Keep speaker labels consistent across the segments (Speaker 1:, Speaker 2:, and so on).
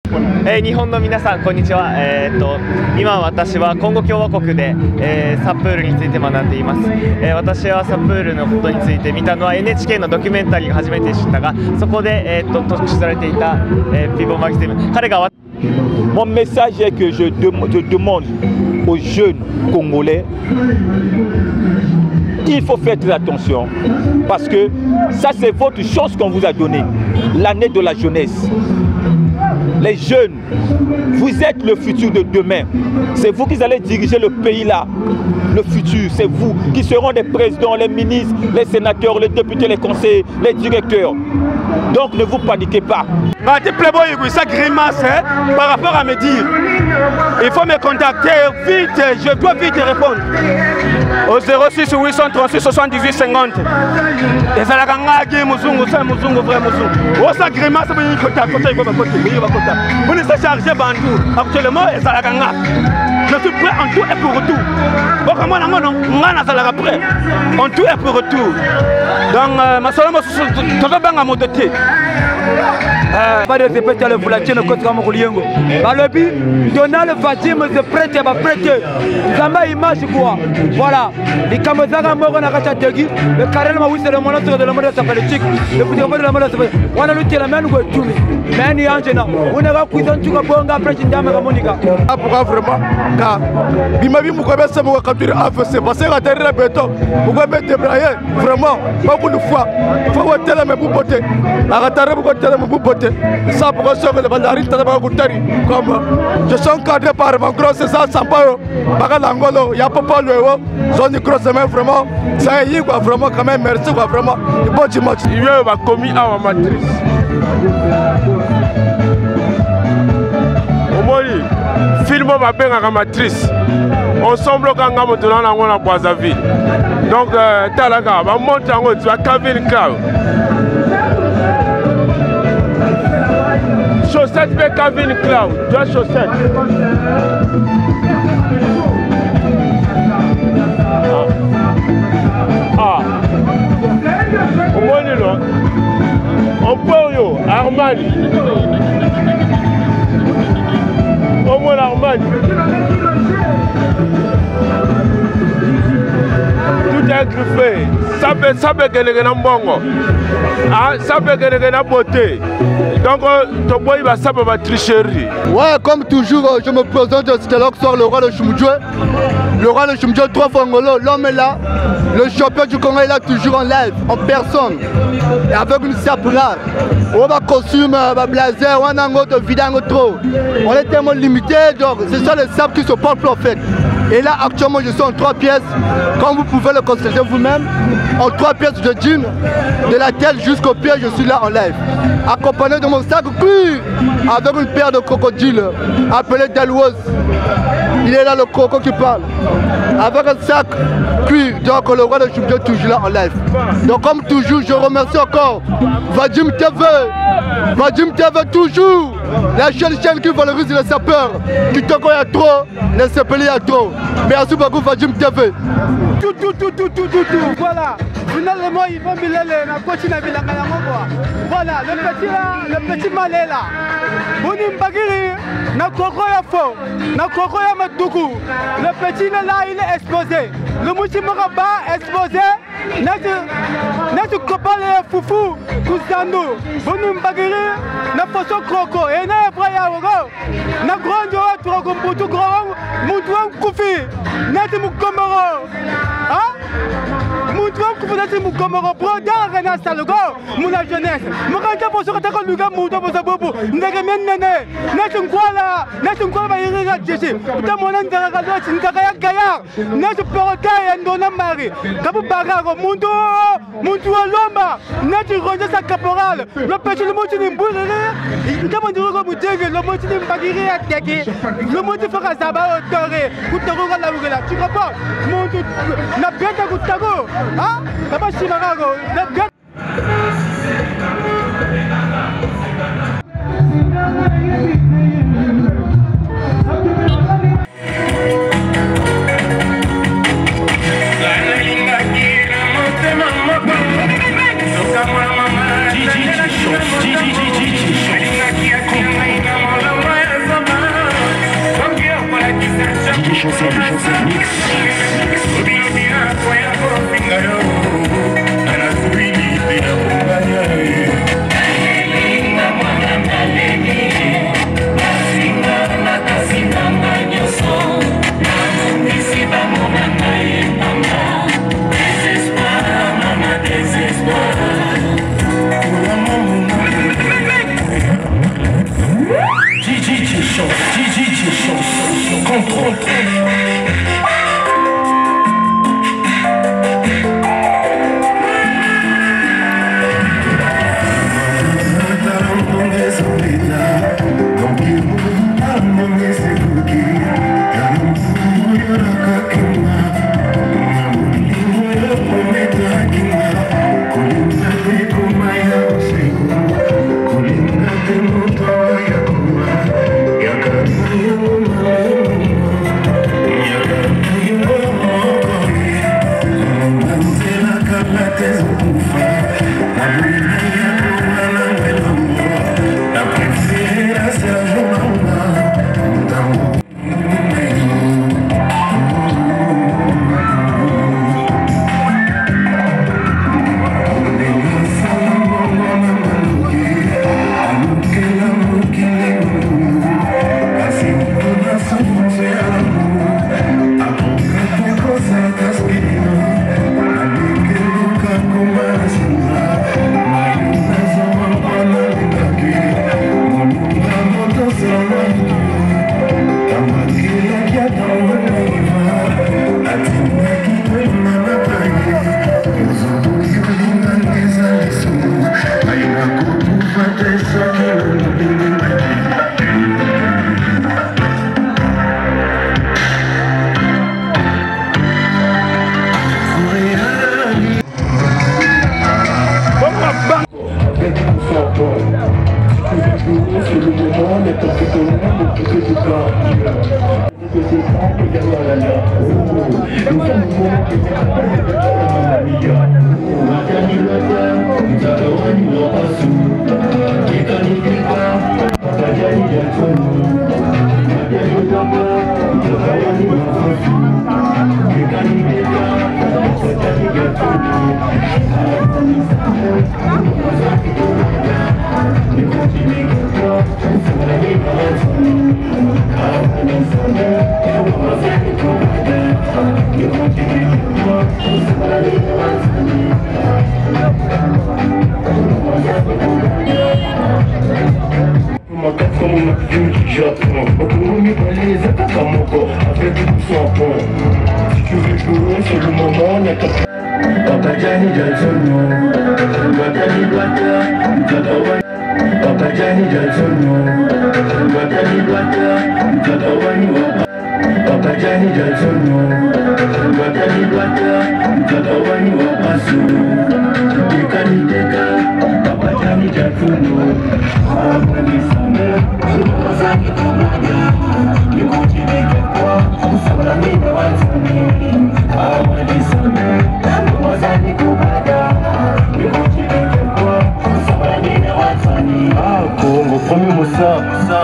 Speaker 1: 日本の皆さんこんにちは。今私はコンゴ共和国で、サプールについて学んでいます。私はサプールのことについて見たのは NHK のドキュメンタリーが初めて知ったが、そこで、特集されていた、ピボマキティム、彼が
Speaker 2: Mon message est que je demande aux jeunes Congolais, il faut faire très attention parce que ça c'est votre chance qu'on vous a donnée, l'année de la jeunesse. Les jeunes, vous êtes le futur de demain. C'est vous qui allez diriger le pays là. Le futur, c'est vous qui seront les présidents, les ministres, les sénateurs, les députés, les conseillers, les directeurs. Donc ne vous paniquez pas.
Speaker 3: Ça grimace par rapport à me dire. Il faut me contacter vite, je dois vite répondre. Au 06 836 78 50. Et ça la ça grimace, vous ne savez charger Bandou. Actuellement, je suis prêt en tout et pour retour. En tout et pour retour. Donc, ma soeur m'a dit pas de répéter le volatier ne contre Mokoliengo. Balobi, Donald Fatim se prête à prêter. Zamba image quoi. Voilà. Les Kamazara Moro Nakategi, le Karel Maouis et le monstre de la mode politique. Le pouvoir de la mode politique. On a lutté la main ou tout. Mais ni Angena. On a cuisine tout comme Bonga, président Monica.
Speaker 4: Pourquoi vraiment? Car Bimabi Mukwebe se m'a capturé à c'est passé à terre de béton. Mukwebe débraillé. Vraiment, beaucoup de fois. Il faut voir tellement pour porter. Arrêtez pour tellement pour porter. Ça pour que le bandari comme je suis encadré par mon gros c'est ça Sampaio Bagalangolo, il y a pas le zone de grosse main vraiment ça y est quoi vraiment quand même merci quoi vraiment le bon dimanche il va commis à ma matrice au moins film va bien à matrice ensemble quand on a dans la Brazzaville donc talaga va monter en haut tu vas Calvin Cloud. Chaussette avec Calvin Cloud, deux chaussettes. Ah. Au moins là. On peut Armani. Au moins Armani. Tout est griffé. Ça peut gagner un bongo. Ah, ça peut gagner une beauté. Donc, ton boy va savoir ma tricherie.
Speaker 5: Ouais, comme toujours, je me présente, c'était là que sort le roi de Chumdjoué. Le roi de Chumdjoué, 3 fois Ngolo, l'homme est là. Le champion du Congo est là, toujours en live, en personne. Et avec une sape rare. On va costume, blazer, on a un autre vidango trop. On est tellement limité, donc c'est ça les sapes qui se portent en fait. Et là, actuellement, je suis en 3 pièces. Comme vous pouvez le constater vous-même, en 3 pièces de jean, de la tête jusqu'au pied, je suis là en live. Accompagné de mon sac cuir, avec une paire de crocodiles, appelé Delwos. Il est là le croco qui parle. Avec un sac cuir, donc le roi de Chumdjoué est toujours là en live. Donc comme toujours, je remercie encore Vadim TV. Vadim TV toujours. La chaîne qui valorise les sapeurs. Qui te connaît trop, les sapeurs il y a trop. Merci beaucoup Vadim TV.
Speaker 3: Tout. Voilà. Finalement, il va me l'aller. Voilà, le petit malais là. Boni Mbagiri, na koko ya fo, na koko ya madugu. Le petit là, il est exposé. Le mouti moraba exposé. Notre copain les foufou, Kousandou. Boni Mbagiri, na façon croco. Et na fraya wogo. Na grand trogo mbutu grand, moutou koufi. Notre moukomoro. Hein? Moutou koufi notre moukomoro. Broda rena salogo. Mouna jeunesse. Mouranta pour se retaker luga moutou pour sa bobo. Ndege nene. Notre quoi va y réagir. Putain mon intérêt à l'autre, c'est un gaillard. Notre perroquet et un mari. Kabou bagago, Moutou Lomba. Notre roger sa caporal. Le petit le moutou d'une boule. Comment dire que Moutou, le moutou d'une bagiri à Teki. Le moutou fera Zaba au Toré. Koutago la Ougala. Tu comprends? Moutou, la bête à Koutago. Hein? La pas Chimarago. La bête.
Speaker 6: Gigi,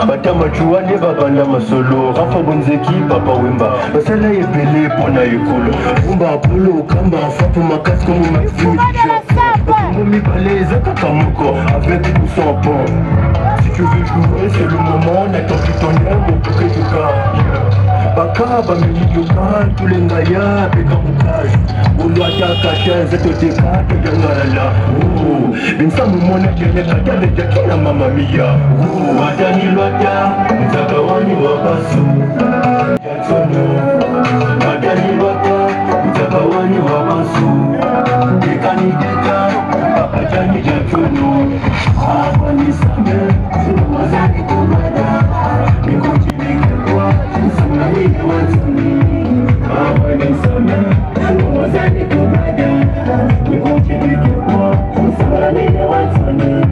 Speaker 6: Batamachuane babanda masolo Rafa Bonzeki papa wimba Basala yepele pona yekolo Umba apolo kamba fapo makasi comme ma fille Batumumi baleza kakamoko avec ou sans pont Si tu veux jouer c'est le moment N'attends plus ton aime pour que tu carres Baka bamilioka tulengaya peka mukaji Ulwata kasha zeto teka tejangalala Binsamu mona kene katale jakina mama mia Watani lwata mtakawani wapasu Jatsono Watani lwata mtakawani wapasu Dekani deka papajani jatsono Awani same Wazani kumada Nikujibike kwa Samani wazani Awani same Wazani kumada Nikujibike kwa Samani wazani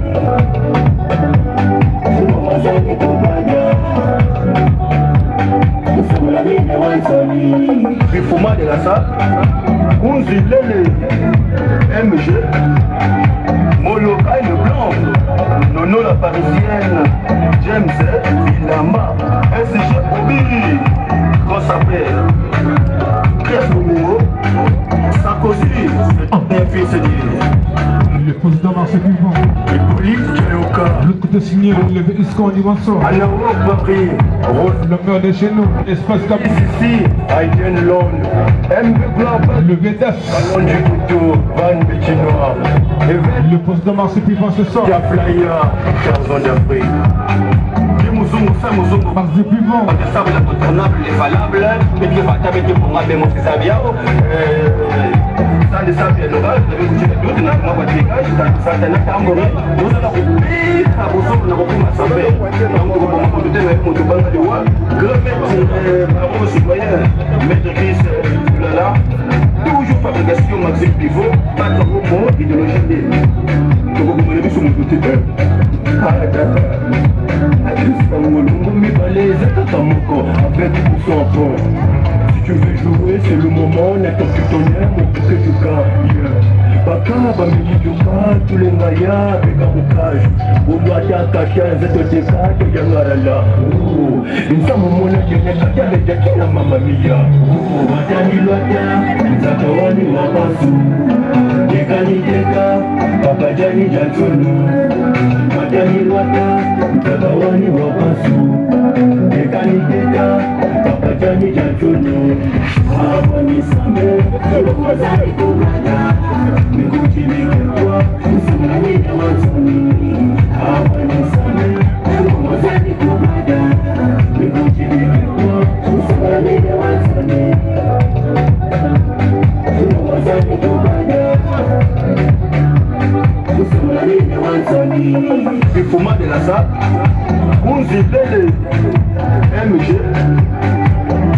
Speaker 6: Rifuma de la salle, Unzi Lele, MG, Molokai le blanc, Nono la parisienne, James, Ilama, SG Obi, qu'on s'appelle
Speaker 7: de signer le Isco Dimension. Le maire de chez nous, espace comme
Speaker 6: ici, Aïdien Londres, MB Global,
Speaker 7: le VDF,
Speaker 6: Ballon du couteau, Van Bétinoir,
Speaker 7: le poste de marsupilant ce soir,
Speaker 6: Flyer, Charzon d'Afrique.
Speaker 7: Mars du Pivant,
Speaker 2: les valables, mais qui va t'amener pour moi, mais mon fils Abia. Ça ne savent pas, vous avez goûté de tout, moi, votre dégage, ça n'a qu'à mourir. Nous allons couper, à vos hommes, nous allons m'assembler. Nous allons citoyen, maître Chris, là, toujours fabrication Maxime Pivot, pas de robot, idéologie D. Donc, vous voulez sur mon côté.
Speaker 6: Avec ou sans pont. Si tu veux jouer, c'est le moment, n'attends plus ton aime pour que tu gagnes. Baka, Bamili Dioka, tous les Maya avec un boucage. Au doigt d'Akacha, ZTK, de Yangarala. Une femme au monde qui n'est pas avec Jakina Mamma Mia. Watani Loata, Zakawani Wapasu. Dekani Deka, Papa Jani Jatulu. Watani Loata, Zakawani Wapasu. Dekani Deka, Papa Jani Jatulu. Abani Same, Yokozari Kumana. Mikuti mikirwa, usimani na wazani. Abani Same, Yokozari Kumana. Mikuti mikirwa, usimani na wazani. Yokozari Kumana. Usimani na wazani.
Speaker 2: Bifuma de la SAP, Mounzi Bele, MG,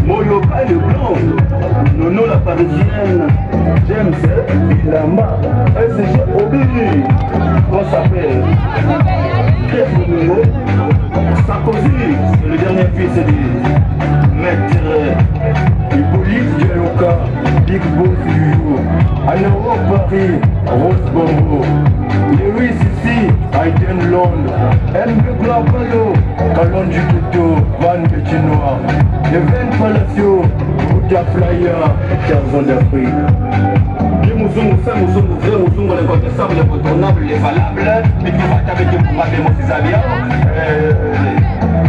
Speaker 2: Moloka le Blanc, Nono la Parisienne, James, Bilamba, SG Obiri, qu'on s'appelle Chef numéro, Sarkozy, c'est le dernier fils du maître Hippolyte Dialoka, Big Boss du jour, Anaro Paris, Rose Bongo, Lewis ici, Aïdien Londres, MB Globalo, Ballon du couteau, Van Bétinoir, Even Palacio, Bouta Flyer, Charzon d'Afrique. Les mousons, ça, mousons, les vrais mousons, les contestables, les retournables, les valables, mais qui va t'amener pour moi, mais mon fils Abia.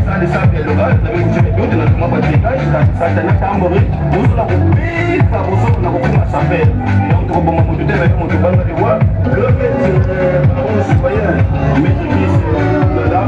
Speaker 2: Ça ne savent pas le gars, vous avez goûté de tout, nous pas de dégage, ça n'a qu'à mourir. Nous allons couper, ça vous autres, nous allons m'assembler. Donc, on va me douter, mais on ne va pas le voir. Le maître, citoyen, maître Chris, là,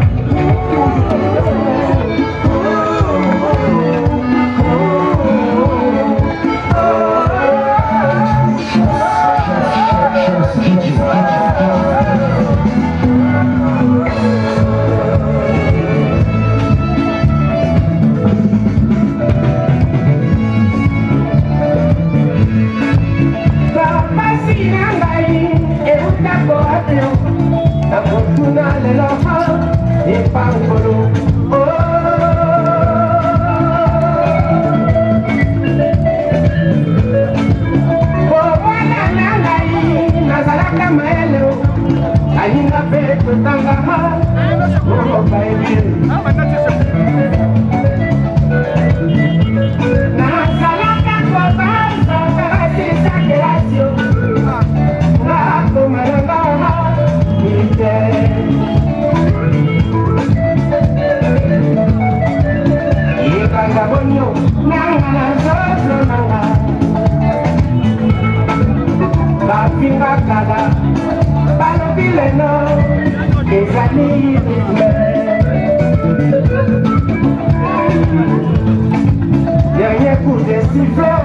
Speaker 8: dernier coup de sifflet,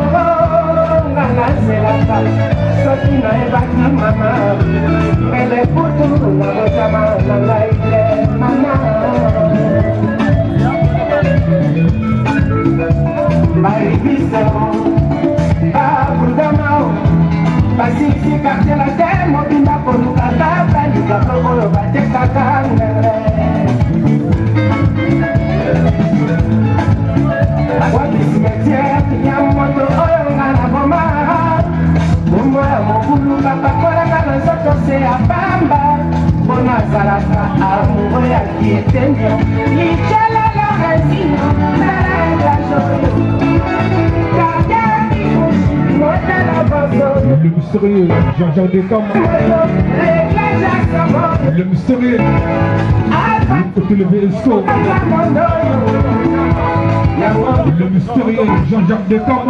Speaker 8: c'est la salle. Ce qui n'a pas dit maman, mais les poutous n'ont pas maman. Maribisson, Abudamao, Basisi Katela Demo, Binda Polukata, Balika Polo, Bateka Kangere. What is the idea? Yamoto, Oyangana Boma, Bumba, Mokulu, Papakola, Soto, Sea Bamba, Bona Zarata, Amoya, Kietenio, Ichala, Resino, Nara,
Speaker 7: le mystérieux Jean-Jacques Descamps, le mystérieux Côté le VSCO. Le mystérieux Jean-Jacques Descamps.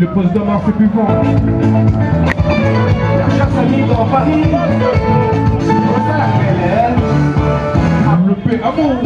Speaker 7: Le poste de Marseille Pivon. Le P. Amour.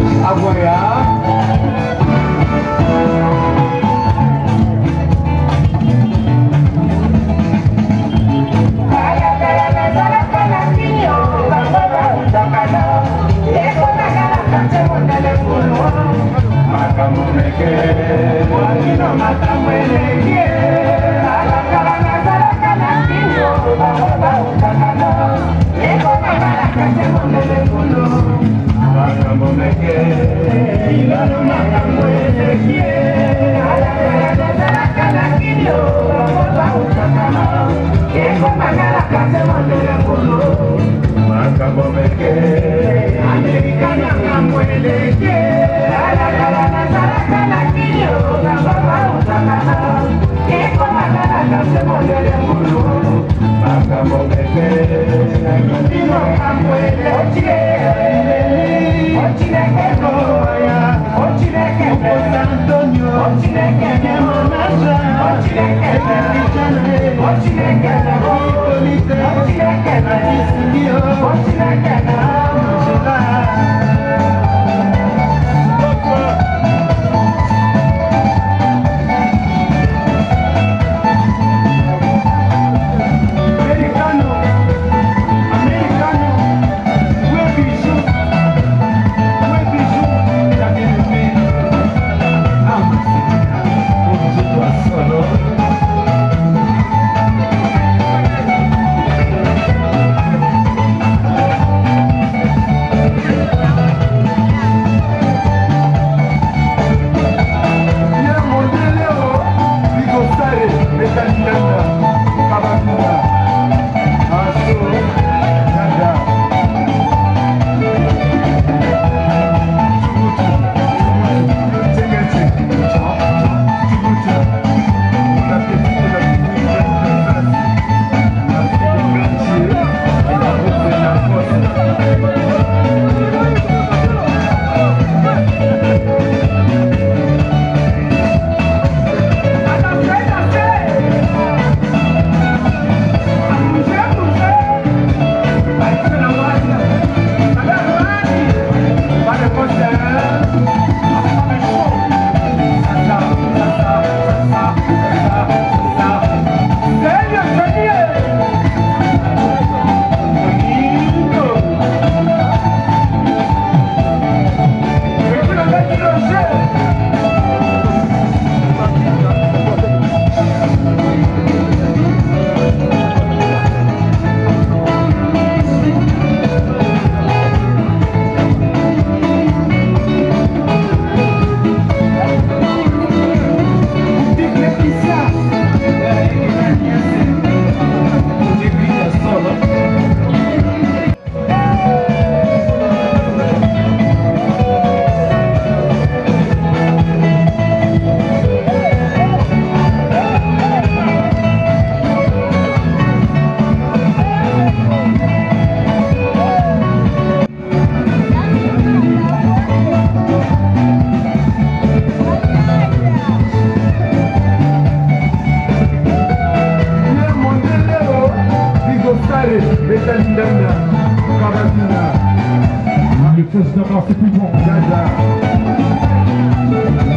Speaker 7: Le fils de Marseille Pivon.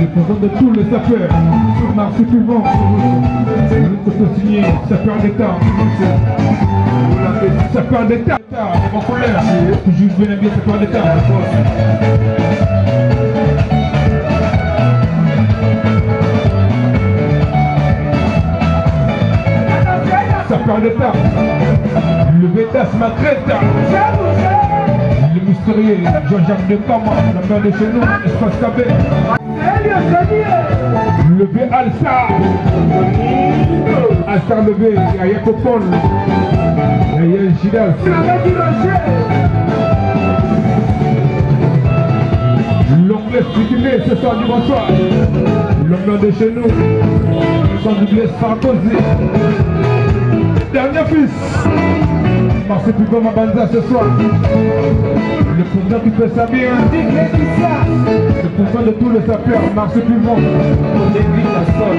Speaker 7: Le président de tous les sapeurs sur Marseille Pivon. On peut signer sapeur d'État. Sapeur d'État. Mon collègue, toujours bien bien sapeur d'État. Sapeur d'État. Le Vétas Matreta. Le mystérieux Jean-Jacques Descamps, la mère de chez nous, Espace Cabé. Le V Alsar. Alsar le V, Yaya Copon. Yaya Gidas. L'anglais Sidney, ce soir du bonsoir. L'homme de chez nous, sans oublier Sarkozy. Dernier fils Marcel Pivot Mabanza ce soir. Le président qui fait Samir, le président de tous les sapeurs, Marcel Pivot. On débute la sol.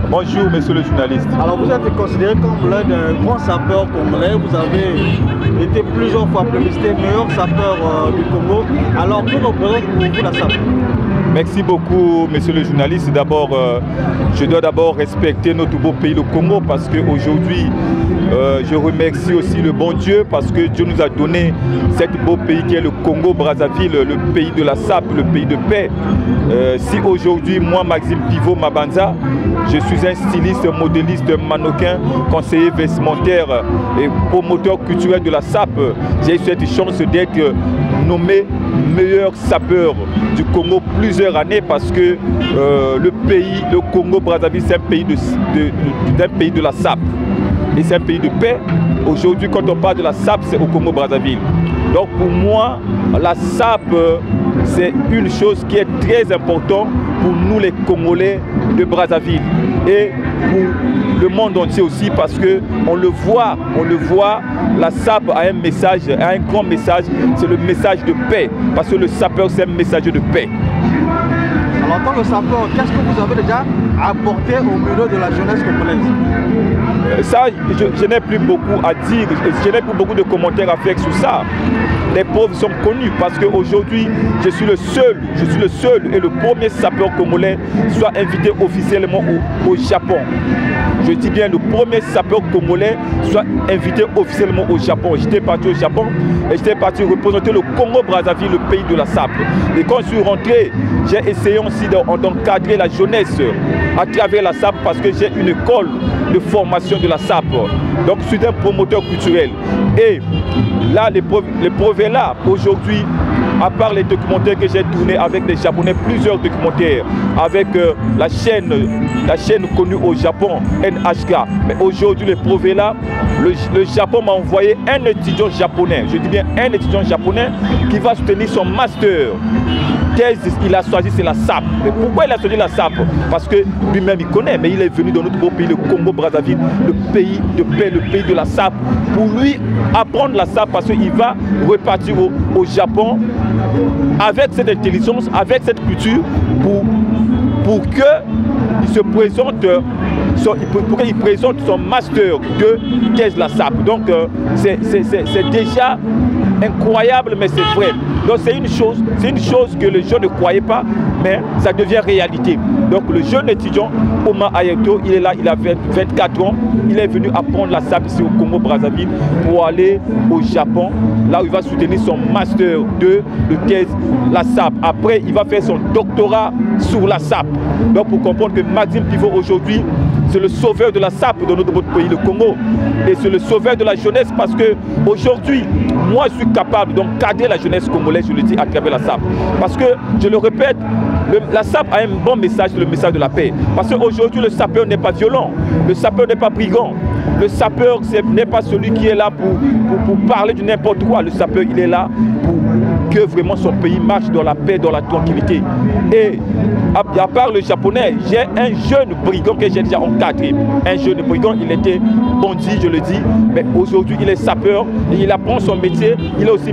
Speaker 2: Bonjour, monsieur le journaliste.
Speaker 9: Alors, vous êtes considéré comme l'un des grands sapeurs congolais. Vous avez été plusieurs fois plébiscité meilleur sapeur du Congo. Alors, que représente pour vous la SAP?
Speaker 2: Merci beaucoup, monsieur le journaliste. D'abord, je dois d'abord respecter notre beau pays, le Congo, parce qu'aujourd'hui, je remercie aussi le bon Dieu, parce que Dieu nous a donné cet beau pays qui est le Congo-Brazzaville, le pays de la SAP, le pays de paix. Si aujourd'hui, moi, Maxime Pivot Mabanza, je suis un styliste, modéliste, mannequin, conseiller vestimentaire et promoteur culturel de la SAP, j'ai eu cette chance d'être nommé meilleur sapeur du Congo plusieurs années parce que le pays, le Congo-Brazzaville, c'est un pays de la SAP. Et c'est un pays de paix. Aujourd'hui, quand on parle de la SAP, c'est au Congo-Brazzaville. Donc pour moi, la SAP, c'est une chose qui est très importante pour nous les Congolais de Brazzaville. Et pour le monde entier aussi, parce que on le voit, la SAP a un message, a un grand message, c'est le message de paix. Parce que le sapeur, c'est un messager de paix.
Speaker 9: Alors, en tant que sapeur, qu'est-ce que vous avez déjà apporté au milieu de la jeunesse congolaise?
Speaker 2: Ça, je n'ai plus beaucoup à dire, je n'ai plus beaucoup de commentaires à faire sur ça. Les preuves sont connues parce qu'aujourd'hui, je suis le seul et le premier sapeur congolais soit invité officiellement au Japon. Je dis bien le premier sapeur congolais soit invité officiellement au Japon. J'étais parti au Japon et j'étais parti représenter le Congo-Brazzaville, le pays de la SAP. Et quand je suis rentré, j'ai essayé aussi d'encadrer la jeunesse à travers la SAP parce que j'ai une école de formation de la SAP. Donc je suis un promoteur culturel. Et là, les preuves est là. Aujourd'hui, à part les documentaires que j'ai tournés avec les Japonais, plusieurs documentaires, avec la chaîne connue au Japon, NHK. Mais aujourd'hui, les preuves est là. Le Japon m'a envoyé un étudiant japonais, je dis bien un étudiant japonais, qui va soutenir son master. Il a choisi, c'est la SAP. Mais pourquoi il a choisi la SAP? Parce que lui-même il connaît, mais il est venu dans notre beau pays, le Congo-Brazzaville, le pays de paix, le pays de la SAP, pour lui apprendre la SAP parce qu'il va repartir au Japon avec cette intelligence, avec cette culture, pour pour qu'il se présente pour qu'il présente son master de caisse la SAP. Donc c'est déjà incroyable, mais c'est vrai. Donc c'est une chose que les gens ne croyaient pas, mais ça devient réalité. Donc le jeune étudiant Omar Ayeto, il est là, il a 24 ans, il est venu apprendre la SAP ici au Congo-Brazzaville pour aller au Japon, là où il va soutenir son master de caisse la SAP. Après, il va faire son doctorat sur la SAP. Donc pour comprendre que Maxime Pivot aujourd'hui, c'est le sauveur de la SAP dans notre pays, le Congo. Et c'est le sauveur de la jeunesse parce que aujourd'hui, moi je suis capable d'encadrer la jeunesse congolaise, je le dis à travers la SAP. Parce que, je le répète, la SAP a un bon message, le message de la paix. Parce qu'aujourd'hui, le sapeur n'est pas violent, le sapeur n'est pas brigand. Le sapeur n'est pas celui qui est là pour parler de n'importe quoi. Le sapeur, il est là pour que vraiment son pays marche dans la paix, dans la tranquillité. Et à part le japonais, j'ai un jeune brigand que j'ai déjà encadré. Un jeune brigand, il était bandit, je le dis, mais aujourd'hui il est sapeur et il apprend son métier. Il est aussi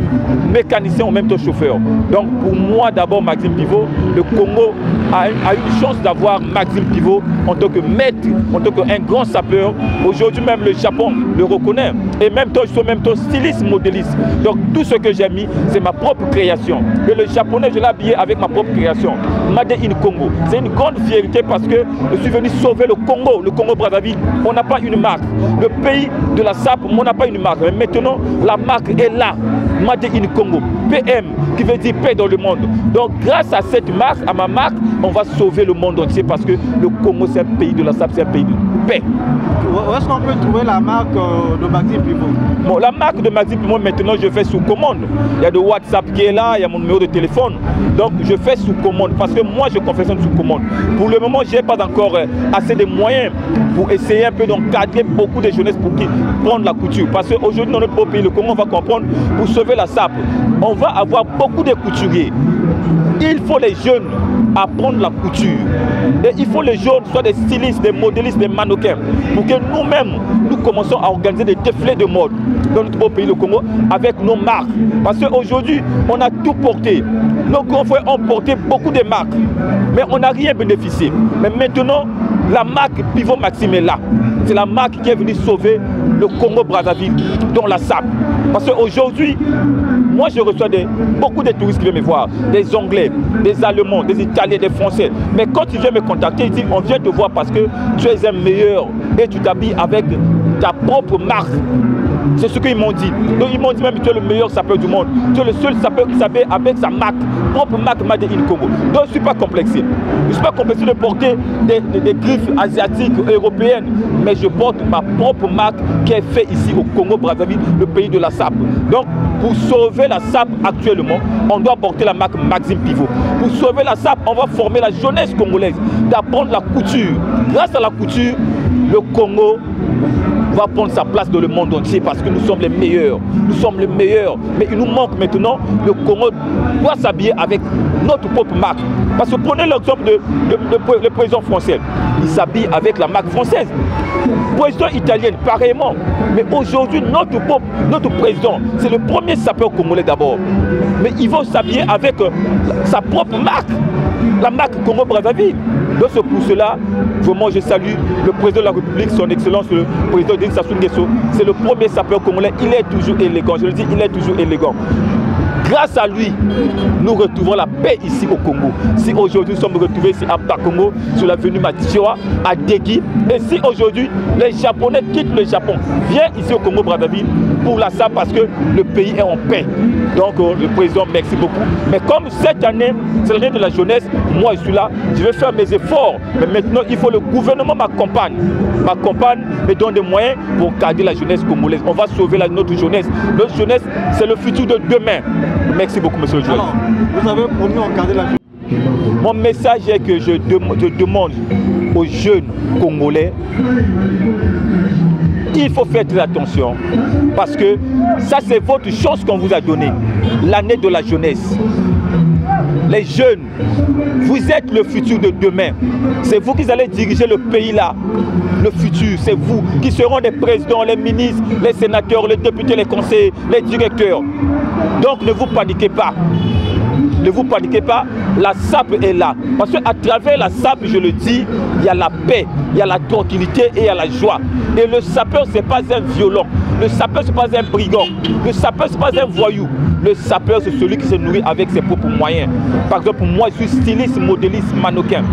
Speaker 2: mécanicien en même temps chauffeur. Donc pour moi d'abord Maxime Pivot, le Congo a une chance d'avoir Maxime Pivot en tant que maître, en tant qu'un grand sapeur. Aujourd'hui même le Japon le reconnaît. Et même temps, je suis même temps styliste, modéliste. Donc tout ce que j'ai mis, c'est ma propre création. Et le japonais, je l'ai habillé avec ma propre création. Made in Congo. C'est une grande fierté parce que je suis venu sauver le Congo-Brazzaville. On n'a pas une marque. Le pays de la SAP, on n'a pas une marque. Mais maintenant, la marque est là. Made in Congo. PM, qui veut dire paix dans le monde. Donc grâce à cette marque, à ma marque, on va sauver le monde entier parce que le Congo, c'est un pays de la SAP, c'est un pays de paix.
Speaker 9: Où est-ce qu'on peut trouver la marque de Maxime Pivot?
Speaker 2: Bon, la marque de Maxime Pivot, maintenant, je fais sous commande. Il y a de WhatsApp qui est là, il y a mon numéro de téléphone. Donc, je fais sous commande parce que moi, je confectionne sous commande. Pour le moment, je n'ai pas encore assez de moyens pour essayer un peu d'encadrer beaucoup de jeunesse pour qu'ils prennent la couture. Parce qu'aujourd'hui, dans notre pays, le Congo, on va comprendre, pour sauver la SAP, on va avoir beaucoup de couturiers. Il faut les jeunes apprendre la couture. Et il faut les jeunes soient des stylistes, des modélistes, des mannequins, pour que nous-mêmes, nous commençons à organiser des défilés de mode dans notre beau pays, le Congo, avec nos marques. Parce qu'aujourd'hui, on a tout porté. Nos grands frères ont porté beaucoup de marques, mais on n'a rien bénéficié. Mais maintenant, la marque Pivot Maxime est là. C'est la marque qui est venue sauver le Congo-Brazzaville dans la SAP. Parce qu'aujourd'hui, moi je reçois beaucoup de touristes qui viennent me voir, des Anglais, des Allemands, des Italiens, des Français. Mais quand ils viennent me contacter, ils disent on vient te voir parce que tu es un meilleur et tu t'habilles avec ta propre marque. C'est ce qu'ils m'ont dit. Donc ils m'ont dit même que tu es le meilleur sapeur du monde. Tu es le seul sapeur qui s'habille avec sa marque, propre marque Made in Congo. Donc je ne suis pas complexé. Je ne suis pas complexé de porter des griffes asiatiques, européennes, mais je porte ma propre marque qui est faite ici au Congo-Brazzaville, le pays de la SAP. Donc pour sauver la SAP actuellement, on doit porter la marque Maxime Pivot. Pour sauver la SAP, on va former la jeunesse congolaise d'apprendre la couture. Grâce à la couture, le Congo va prendre sa place dans le monde entier parce que nous sommes les meilleurs. Nous sommes les meilleurs. Mais il nous manque maintenant, le Congo doit s'habiller avec notre propre marque. Parce que prenez l'exemple du président français. Il s'habille avec la marque française. Président italien, pareillement. Mais aujourd'hui, notre président, c'est le premier sapeur congolais d'abord. Mais il va s'habiller avec sa propre marque. La marque Congo-Brazzaville. Donc c'est pour cela, vraiment je salue le président de la République, son excellence, le président Denis Sassou Nguesso. C'est le premier sapeur congolais, il est toujours élégant, je le dis, il est toujours élégant. Grâce à lui, nous retrouvons la paix ici au Congo. Si aujourd'hui nous sommes retrouvés ici à Bakongo, sur l'avenue Matiwa, à Degui, et si aujourd'hui les Japonais quittent le Japon, viennent ici au Congo-Brazzaville pour la SAP parce que le pays est en paix. Donc le président, merci beaucoup. Mais comme cette année, c'est l'année de la jeunesse, moi je suis là, je vais faire mes efforts. Mais maintenant, il faut que le gouvernement m'accompagne. Me donne des moyens pour garder la jeunesse congolaise. On va sauver notre jeunesse. Notre jeunesse, c'est le futur de demain. Merci beaucoup, monsieur le juge.
Speaker 9: Alors, vous avez promis d'encadrer la jeunesse.
Speaker 2: Mon message est que je demande aux jeunes Congolais, il faut faire très attention parce que ça c'est votre chance qu'on vous a donnée, l'année de la jeunesse. Les jeunes, vous êtes le futur de demain. C'est vous qui allez diriger le pays là. Le futur, c'est vous qui seront les présidents, les ministres, les sénateurs, les députés, les conseillers, les directeurs. Donc ne vous paniquez pas. ne vous paniquez pas, la SAP est là. Parce qu'à travers la SAP, je le dis, il y a la paix, il y a la tranquillité et il y a la joie. Et le sapeur, ce n'est pas un violent. Le sapeur, ce n'est pas un brigand. Le sapeur, ce n'est pas un voyou. Le sapeur, c'est celui qui se nourrit avec ses propres moyens. Par exemple, moi, je suis styliste, modéliste, mannequin.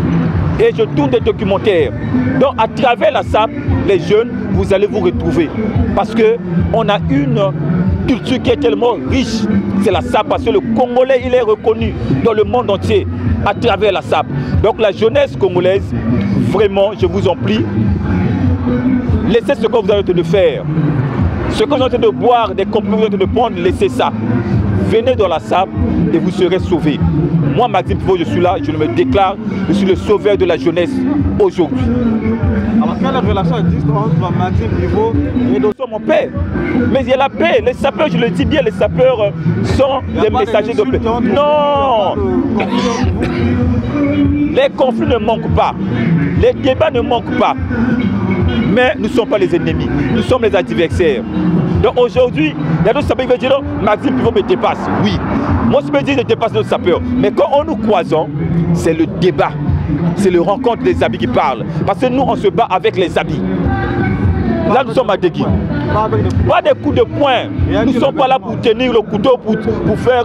Speaker 2: Et je tourne des documentaires. Donc, à travers la SAP, les jeunes, vous allez vous retrouver. Parce qu'on a une culture qui est tellement riche. C'est la SAP, parce que le Congolais, il est reconnu dans le monde entier à travers la SAP. Donc, la jeunesse congolaise, vraiment, je vous en prie, laissez ce que vous avez de faire. Ce que vous avez de boire, des comprimés que vous avez de prendre, laissez ça. Venez dans la SAP et vous serez sauvés. Moi, Maxime Pivot, je suis là, je me déclare, je suis le sauveur de la jeunesse aujourd'hui.
Speaker 9: Alors, quelle relation existe entre Maxime Pivot et d'autres?
Speaker 2: Nous sommes en paix. Mais il y a la paix. Les sapeurs, je le dis bien, les sapeurs sont des messagers de paix. Non! Les conflits ne manquent pas. Les débats ne manquent pas. Mais nous ne sommes pas les ennemis. Nous sommes les adversaires. Donc aujourd'hui, il y a d'autres sapeurs qui vont dire non, Maxime Pivot me dépasse. Oui. Moi, je me dis, je dépasse d'autres sapeurs. Mais quand on nous croisons, c'est le débat. C'est le rencontre des habits qui parlent. Parce que nous, on se bat avec les habits. Là, nous sommes à Degui. Pas des coups de poing. Nous ne sommes pas là pour tenir le couteau pour faire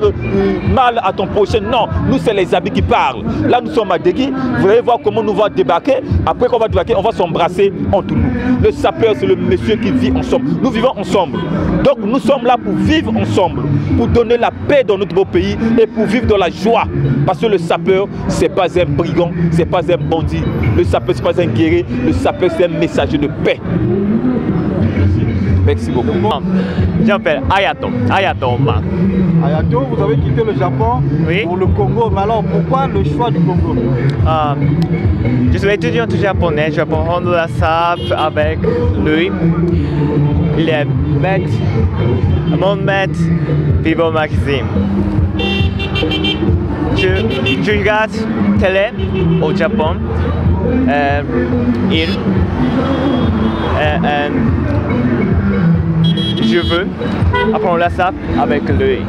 Speaker 2: mal à ton prochain. Non, nous, c'est les habits qui parlent. Là, nous sommes à Degui. Vous allez voir comment nous va débarquer. Après qu'on va débarquer, on va s'embrasser entre nous. Le sapeur, c'est le monsieur qui vit ensemble. Nous vivons ensemble. Donc, nous sommes là pour vivre ensemble, pour donner la paix dans notre beau pays et pour vivre dans la joie. Parce que le sapeur, ce n'est pas un brigand, ce n'est pas un bandit. Le sapeur, ce n'est pas un guerrier. Le sapeur, c'est un messager de paix. Merci beaucoup.
Speaker 1: Je m'appelle Ayato. Ayato,
Speaker 9: vous avez quitté le Japon pour le Congo. Mais alors, pourquoi le choix du Congo?
Speaker 1: Je suis étudiant japonais. Je vais prendre la SAP avec lui. Il est maître, mon maître, Pivot Maxime. Je regarde télé au Japon. Je veux apprendre la SAP avec lui.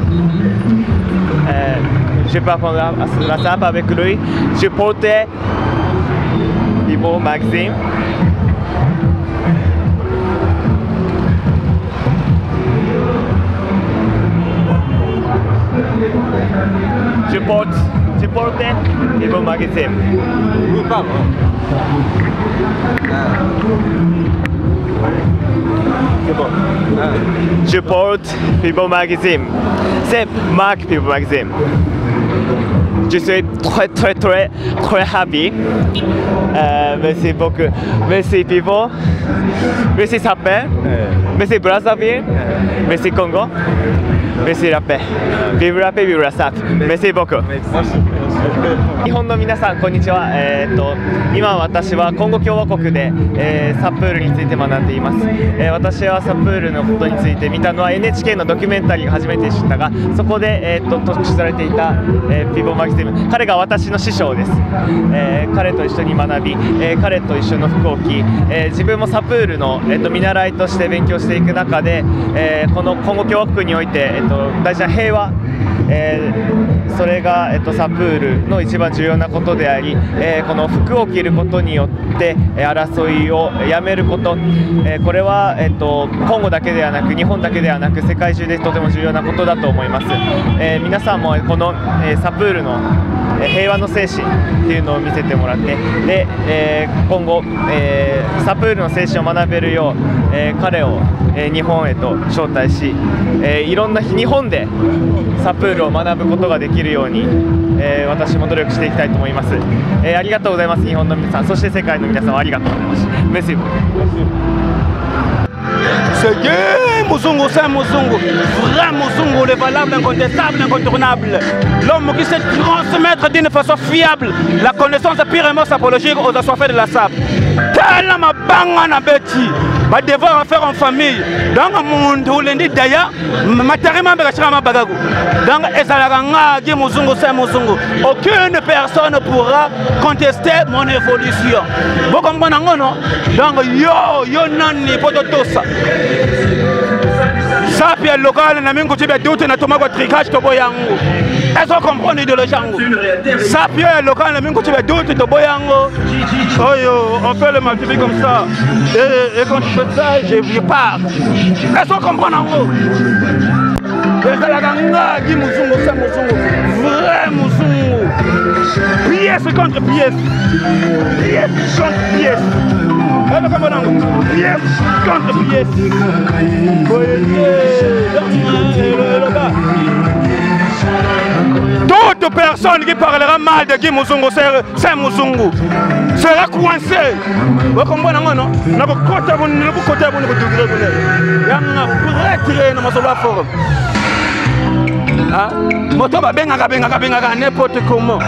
Speaker 1: Je peux apprendre la SAP avec lui. Je portais Pivot Maxime. Je portais Pivot Maxime.
Speaker 9: Oui, pardon.
Speaker 1: Je porte Pivot Maxime. C'est Marc Pivot Maxime. Je suis très happy. Merci beaucoup. Merci Pivot. Merci Sapeur. Merci Brazzaville. Merci Congo. Merci la paix. Vive la paix, vive la SAP. Merci beaucoup. 日本の皆さんこんにちは。今私はコンゴ共和国で、サプールについて学んでいます。私はサプールのことについて見たのは NHK のドキュメンタリーが初めて知ったが、そこで、特集されていた、ピボマキシム、彼が私の師匠です。彼と一緒に学び、彼と一緒の服を着、自分もサプールの、見習いとして勉強していく中で、このコンゴ共和国において、大事な平和、それが、サプールの一番重要なことであり、この服を着ることによって争いをやめること、これは、コンゴだけではなく日本だけではなく世界中でとても重要なことだと思います。皆さんもこの、サプールの平和の精神っていうのを見せてもらって、で、今後、サプールの精神を学べるよう、彼を、日本へと招待し、いろんな日本でサプールを学ぶことができるように、私も努力していきたいと思います。ありがとうございます。日本の皆さん、そして世界の皆さん、ありがとうございます。メッシ。
Speaker 3: C'est gay, Moussongo, c'est Moussongo. Vrai Moussongo, le valable, incontestable, incontournable. L'homme qui sait transmettre d'une façon fiable la connaissance purement sapologique aux assoiffés de la SAP. Tellement ma banga na beti. Va devoir faire en famille. Dans le monde où l'on dit d'ailleurs, matériellement, bagago. Dans les Moussongo, c'est Moussongo. Aucune personne ne pourra contester mon évolution. Vous comprenez, non? Donc, yo nani, pototosa. Sapi ya local na mingu tibe doute na tomako tricage tobo yangu.
Speaker 2: Est-ce qu'on comprend l'idéologie? Ça, Pierre, le camp, même quand tu vas d'autres, tu boyango. On fait le maltipé comme ça. Et quand tu fais ça, je pars. Est-ce qu'on comprend en gros? Vrai Mouzungu. Pièce contre pièce. Pièce contre pièce. Pièce contre pièce. Toute personne qui parlera mal de Guy Mouzungu, c'est Mouzungu, sera coincé. Vous comprenez, non? Moto ba benga n'importe comment.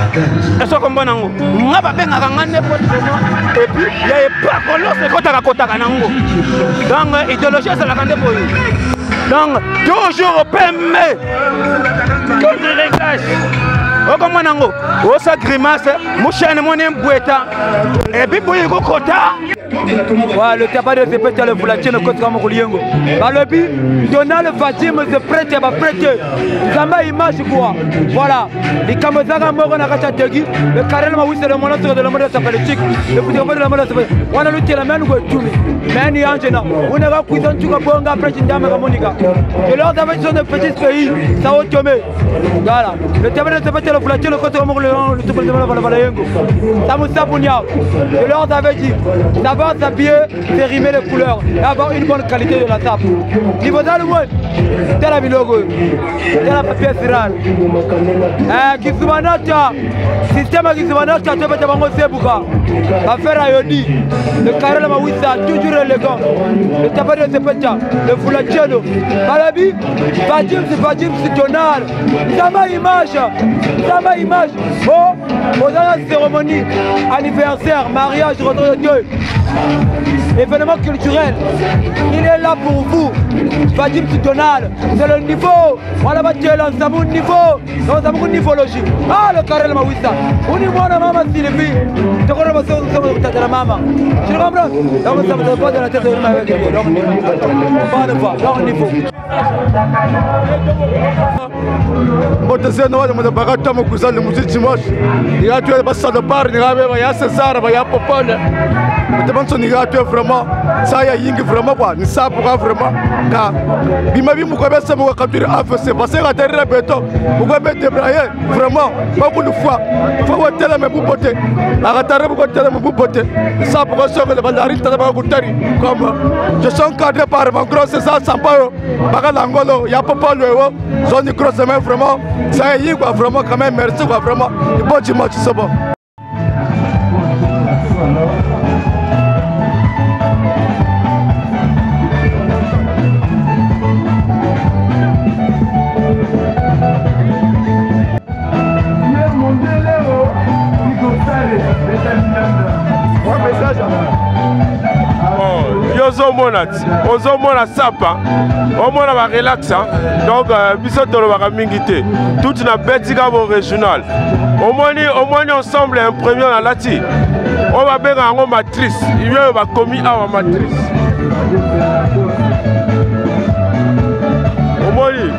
Speaker 2: Est-ce qu'on comprend nango? Nga ba benga n'importe comment. Et puis il y a pas colo c'est kota nango. Donc idéologie c'est la kande boy. Donc toujours permet contre réglage. Vous comprenez nango? O sa grimace, mouchane monem boueta. Et puis boy ko kota. Le tabac de ce petit le foulatier ne coûte comme Kouliengo. Par le but, Donald Fatim se prête à prêter. Zamba image quoi. Voilà. Les Kamazara Moron à Rachategui, le carré Maouis et le monstre de la mode politique, le petit de la mode politique. On a lutté la main ou tout. Mais ni Angena. On a cuisine tout comme Bonga, président Monica. Et lors d'avoir sur de petits pays, ça va tomber. Voilà. Le tabac de ce petit le foulatier ne coûte comme le tout de la Valayengo. Ça me sabounia. Et lors d'avoir dit, d'abord s'habiller, c'est rimer les couleurs et avoir une bonne qualité de la table. Niveau dans le monde, c'est la bilogo, c'est la papier siral. Kisumanota, système Kisumanota, tu peux te bango sebuka. Affaire à Yodi, le carré de Mawissa, toujours élégant. Le tabac de Sepecha, le foulacheno. Malabi, Fadim, c'est Donald. Sama image. Oh, aux cérémonie, anniversaire, mariage, retour de Dieu. Événement culturel, il est là pour vous. Fadim Donald, c'est le niveau. Voilà, nous avons un niveau. Nous avons une nivologie. Ah, le carré de Mawissa. On y voit la maman Sylvie. Tu connais pas ça de la maman. Tu comprends? Donc, ça ne veut pas de la tête de la maman. Donc, niveau.
Speaker 4: Botezeno wale mabagata mukuzali muziki moshi. Yatu ya basa de bar ni gabe ya César ba ya popone. Botebanso ni yatu vraiment ça ya yingi vraiment quoi ni ça pour vraiment ka bima bi mukobe se muko kaptiri AFC parce que terre beto mukobe débrayer vraiment pas une fois faut hôtel me bubote agatare buko hôtel me bubote ça pour ça que le bandari tata ba kutari comme je suis encadré par mon gros César Sampaio baga langolo ya papa lewo zone grosse mais vraiment ça y quoi vraiment quand même merci quoi vraiment le bon dimanche c'est bon.
Speaker 10: Ozomona sapa omona ba relax donc biso tolo ba mingité toute na betika bo régional omoni ensemble un premier na lati on va benga ngo matrice il vient ba commis à matrice omoni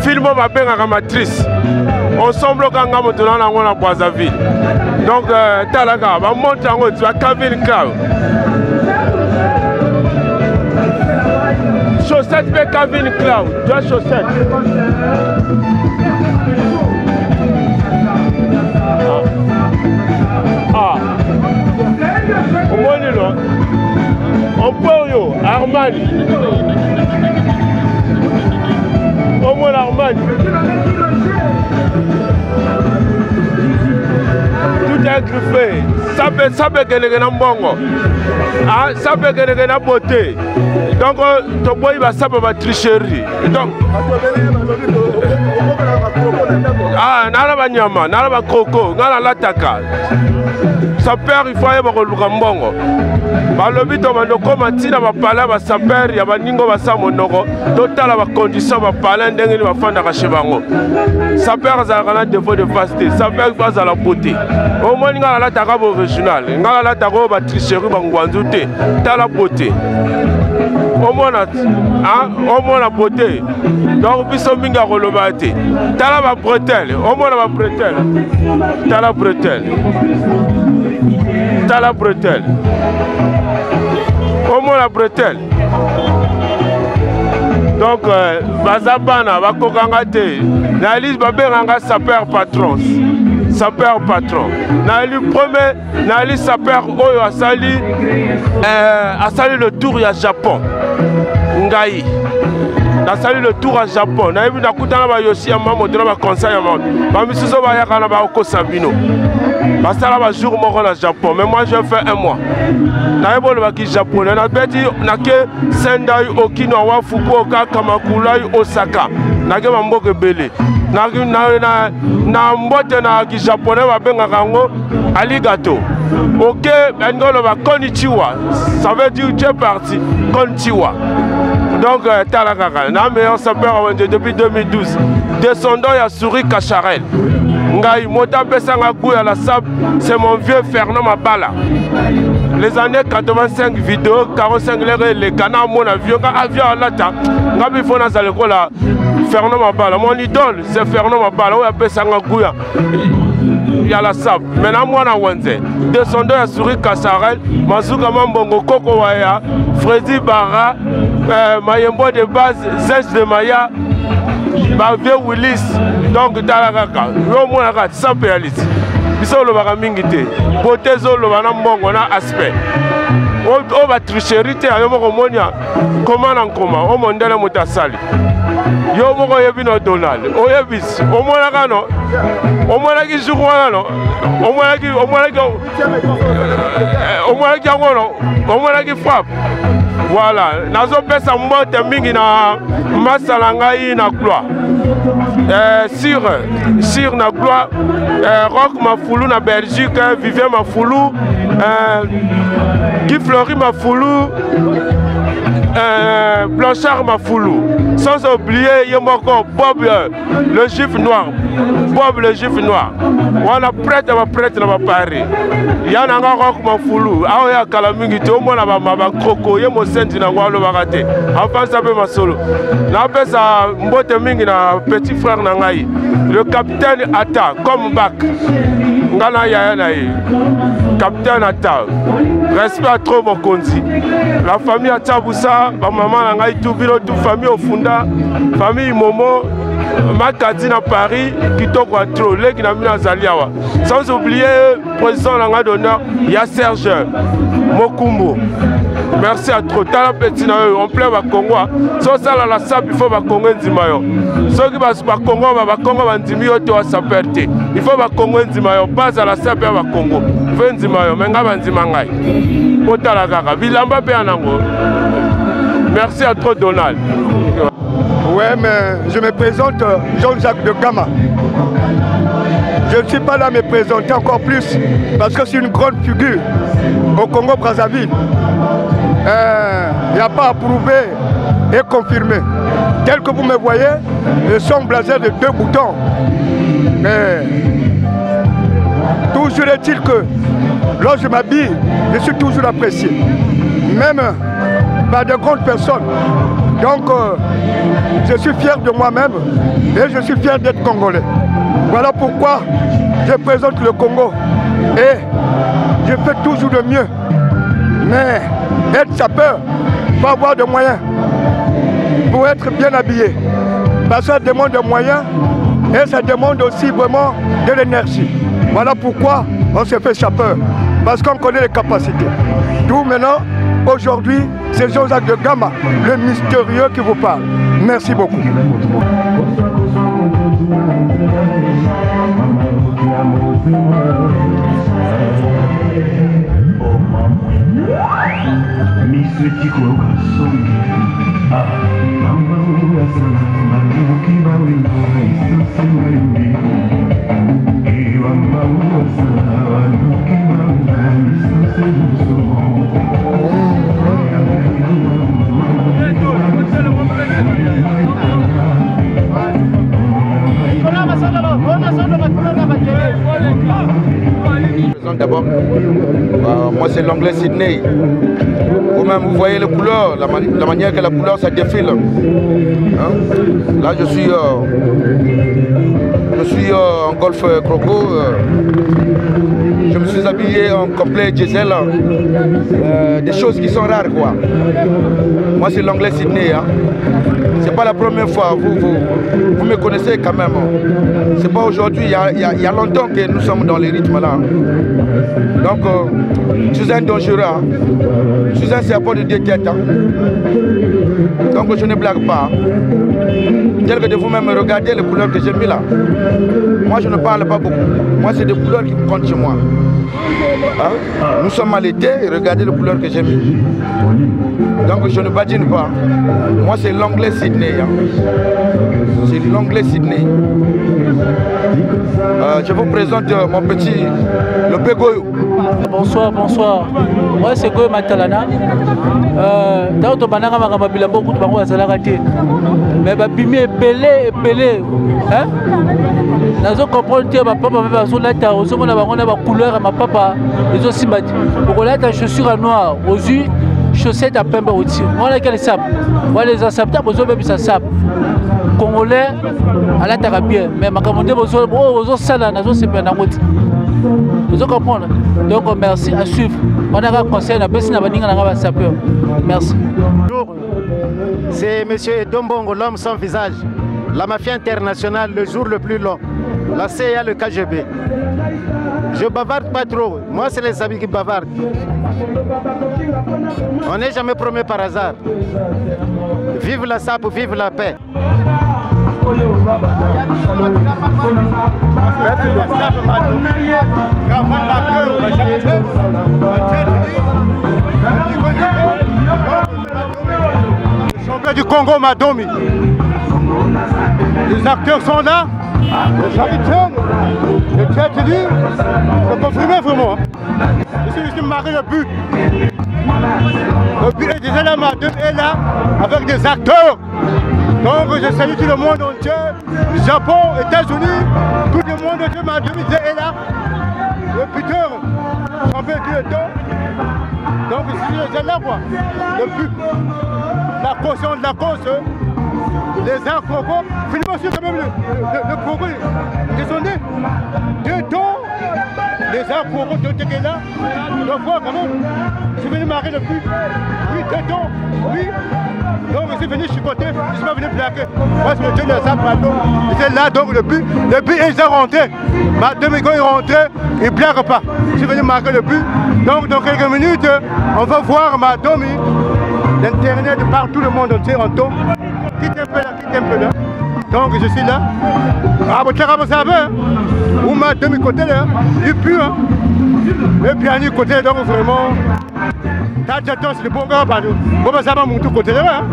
Speaker 10: film ba benga matrice ensemble kanga motona na ngona Brazzaville donc talaka ba monte ngo tu Calvin Klein chaussette avec Calvin Klein, deux chaussettes. On peut Armani. Au moins Armani. Tout est griffé. Ça peut gagner un bongo. Ça peut gagner une beauté. Donc, ton boy va savoir tricherie. Donc, nala nyama, nala coco, nala lataka. Sa père il faut y avoir le gambongo. Balobi to mandoko matina ba pala ba sa père ya baningo ba sa monoko. Total ba condition ba pala ndenge ni ba fanda ka chebango. Sa père za kana défaut de fasté, sa père va à la beauté. Au moins ngala lataka bo original, ngala lataka ba tricherie ba ngwanzu te, ta la beauté. omona beauté donc biso mingi akoloba te tala ba bretelle omona ba bretelle tala bretelle omona bretelle donc baza bana bakokanga te na elise babenganga sapeur patron na eli premier na eli sapeur oyo asali le tour ya Japon ngai nasali le tour à Japon nayebi nakutana ba yosi ya mamoto na ba conseil ya mamoto bamisusu bayaka na bakosa bino basala ba jour moko na Japon mais moi je fais un mois nayebi olobaki japonais nabeti nake Sendai Okinawa Fukuoka Kamakura Osaka nake bamboka ebele na mbote na japonais babengaka yango aligato ok engoloba konnichiwa ça veut dire tu es parti konnichiwa. Donc, Talakaka, na meilleur sapeur depuis 2012. Descendant ya Souris Cacharel. Ngai Mota Besanga Gouya la sable, c'est mon vieux Fernand Mabala. Les années 85 vidéos, 45 les canards, mon avion, à l'ata. Ngabi Fona Zalekola, Fernand Mabala. Mon idole, c'est Fernand Mabala. Ouya Besanga Gouya. Il y a la sable. Maintenant, moi, na Wanze. Descendant ya Souris Cacharel, Mazuka Mambongo Koko Waya, Freddy Barra. Mayembo de base, Zes de Maya, Bavier Willis, donc Talakaka, Romonaka, sans péaliste. Biso le baramingité, Botezo le banambongo na aspect. On va tricherie, à Yomonia, comment en commun, au monde de la Moutassali. Yomoko Yabino Donald, Oyabis, au Monagano, au Monagi Jouano, au Monagi, au Monagi frappe. Voilà, nazo pesa mbote mingi na masalangai na gloire. Sir na gloire, Rock Mafoulou na Belgique, Vivien Mafoulou, Guy Fleury Mafoulou, Blanchard Mafoulou. Sans oublier Yomoko Bob le juif noir. Bob le juif noir. Voilà prêtre na Paris. Yana Rock Mafoulou. Aoya Kalamingi to mo na ba kroko ye mo senti na ngwalo bakate. Enfin ça peut ma solo. Na pesa mbote mingi na petit frère na ngai. Le capitaine Atta comme back. Ngana ya na ye. Capitaine Atta. Respect à trop mon konzi. La famille Atta Boussa, ba maman na ngai tout bino tout famille au funda, famille Momo, Makati na Paris, Kitoko Atro, Leki na mina Zaliawa. Sans oublier président na ngai d'honneur, il y a Serge Mokumbo. Merci à trop. Tala petit na on plaît ba Congo. So sala la sap il faut ba Congo nzima yo. So ki ba Congo ba ndimi yo to saperte. Il faut ba Congo nzima yo base à la sap ya ba Congo. Fe nzima yo menga ba nzima ngai. Otala kaka bilamba pe anango. Merci à trop Donald.
Speaker 4: Ouais, mais je me présente Jean-Jacques de Gama. Je ne suis pas là à me présenter encore plus parce que c'est une grande figure au Congo-Brazzaville. Il n'y a pas à prouver et confirmer. Tel que vous me voyez, je suis blasé de 2 boutons. Mais toujours est-il que lorsque je m'habille, je suis toujours apprécié. Même par de grandes personnes. Donc, je suis fier de moi-même et je suis fier d'être congolais. Voilà pourquoi je présente le Congo et je fais toujours de mieux. Mais être sapeur, il faut avoir des moyens pour être bien habillé. Parce que ça demande des moyens et ça demande aussi vraiment de l'énergie. Voilà pourquoi on se fait sapeur. Parce qu'on connaît les capacités. D'où maintenant, aujourd'hui, c'est Jean-Jacques de Gama, le mystérieux qui vous parle. Merci beaucoup. d'abord. Moi c'est l'anglais Sydney. Vous-même vous voyez les couleurs, la manière que la couleur ça défile. Hein? Là je suis en golf croco. Je me suis habillé en complet diesel. Des choses qui sont rares quoi. Moi c'est l'anglais Sydney. Hein? C'est pas la première fois. Vous me connaissez quand même. C'est pas aujourd'hui. Il y a longtemps que nous sommes dans les rythmes là. Donc Suzanne dangereux. Hein? Suzanne c'est à part de deux têtes. Hein? Donc je ne blague pas. Tel que de vous-même regardez les couleurs que j'ai mis là. Moi je ne parle pas beaucoup. Moi c'est des couleurs qui comptent chez moi. Hein? Nous sommes à l'été et regardez les couleurs que j'ai mis. Donc je ne badine pas. Moi c'est l'anglais Sydney. Hein? C'est l'anglais Sydney. Je vous présente mon petit, le Pégoyo.
Speaker 11: Bonsoir, bonsoir. Moi c'est Goyo Matalana. Dans ton banana, je vais beaucoup de bango à Salagati. Mais je vais belé. Hein? Nous comprenons que ma papa va sur la terre. Nous avons la couleur à ma papa. Ils ont si bâti. Pour la chaussure noire, aux yeux, chaussettes à pembe au-dessus. On a quel sable? On les accepte, on a besoin de sable. Congolais, à la terre bien. Mais ma commande, aux autres salles, nous avons pas route. Vous comprenez? Donc merci à suivre. On a un conseil, on a besoin de sapeur. Merci.
Speaker 12: Bonjour, c'est M. Edombongo, l'homme sans visage. La mafia internationale, le jour le plus long. La CIA, le KGB. Je bavarde pas trop. Moi, c'est les amis qui bavardent. On n'est jamais promis par hasard. Vive la SAP, vive la paix.
Speaker 3: Le champion du Congo Madomi. Les acteurs sont là. Le Charité, le Tchatili, c'est confirmé vraiment. Je suis marqué le but. Le but est déjà là, Madomi est là avec des acteurs. Donc je salue tout le monde entier, Japon, États-Unis, tout le monde entier, Madomi est là. Le buteur, champion du temps. Donc je suis déjà là quoi. Le but, la caution de la cause. Les arts Congo, finalement aussi quand même le Congo, descendez, deux temps, les arts Congo de Tekela, on voit quand même, je suis venu marrer le but, oui, deux temps, oui, donc je suis venu chicoter, je ne suis pas venu plaquer, parce que le Dieu des arts, j'étais là, donc le but ils ont rentré, ma demi-go est rentré, il ne plaque pas, je suis venu marquer le but, donc dans quelques minutes, on va voir ma demi, l'internet par tout le monde entier en tombe. Quitte un peu là. Donc je suis là. Ah, vous savez, ou ma demi-côté là, il pue. Et puis à côté, donc vraiment. T'as c'est le bon gars, pardon. Bon, ça va mon tout côté là.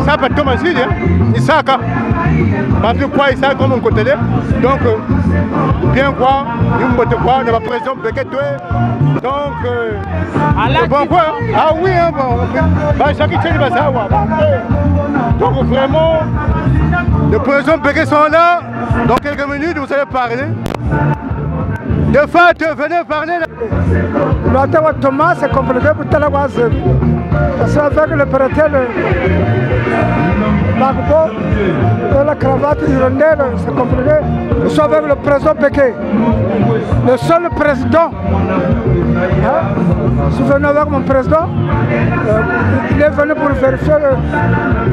Speaker 3: Ça va tomber ici, il sac. Parce que quoi, il sac comme mon côté là. Donc, bien quoi, il me dit quoi, on va présenter Becket. Donc, bon quoi. Ah oui, bon. Bah, chacun tient le ça. Donc vraiment, les présidents Bégué sont là. Dans quelques minutes, vous allez parler. De fait, venez parler.
Speaker 13: L'auteur Thomas est complété pour Talawaze. Parce qu'avec le prétel Bagbo et la cravate hirondelle, c'est complété. Nous sommes avec le président Bégué. Le seul président. Je suis venu avec mon président. Il est venu pour vérifier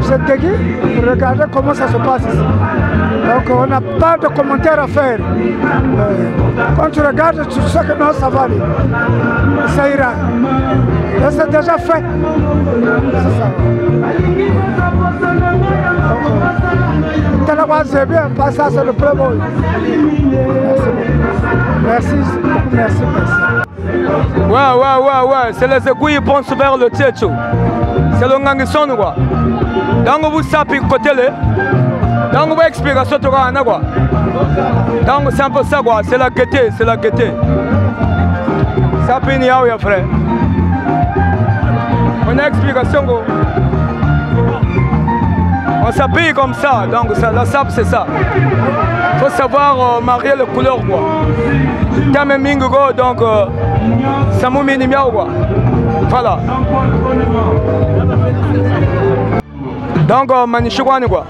Speaker 13: cette déguise, pour regarder comment ça se passe ici. Donc on n'a pas de commentaires à faire. Quand tu regardes, tu sais que non, ça va aller. Ça ira. Et c'est déjà fait. C'est ça. C'est bien, pas ça, c'est le premier mot. Merci. Merci.
Speaker 14: Ouais, c'est les aiguilles qui pensent vers le Tchétcho. C'est le Ngangisson, quoi. Donc vous savez côté là. Donc vous explication tout quoi. Donc c'est un peu ça quoi, c'est la gaieté. Ça finit à frère. On a explication quoi. On s'habille comme ça, donc ça, la sable c'est ça. Il faut savoir marier les couleurs quoi. T'as même mingo donc Samu Minimiao quoi. Voilà. Donc Manichouane quoi.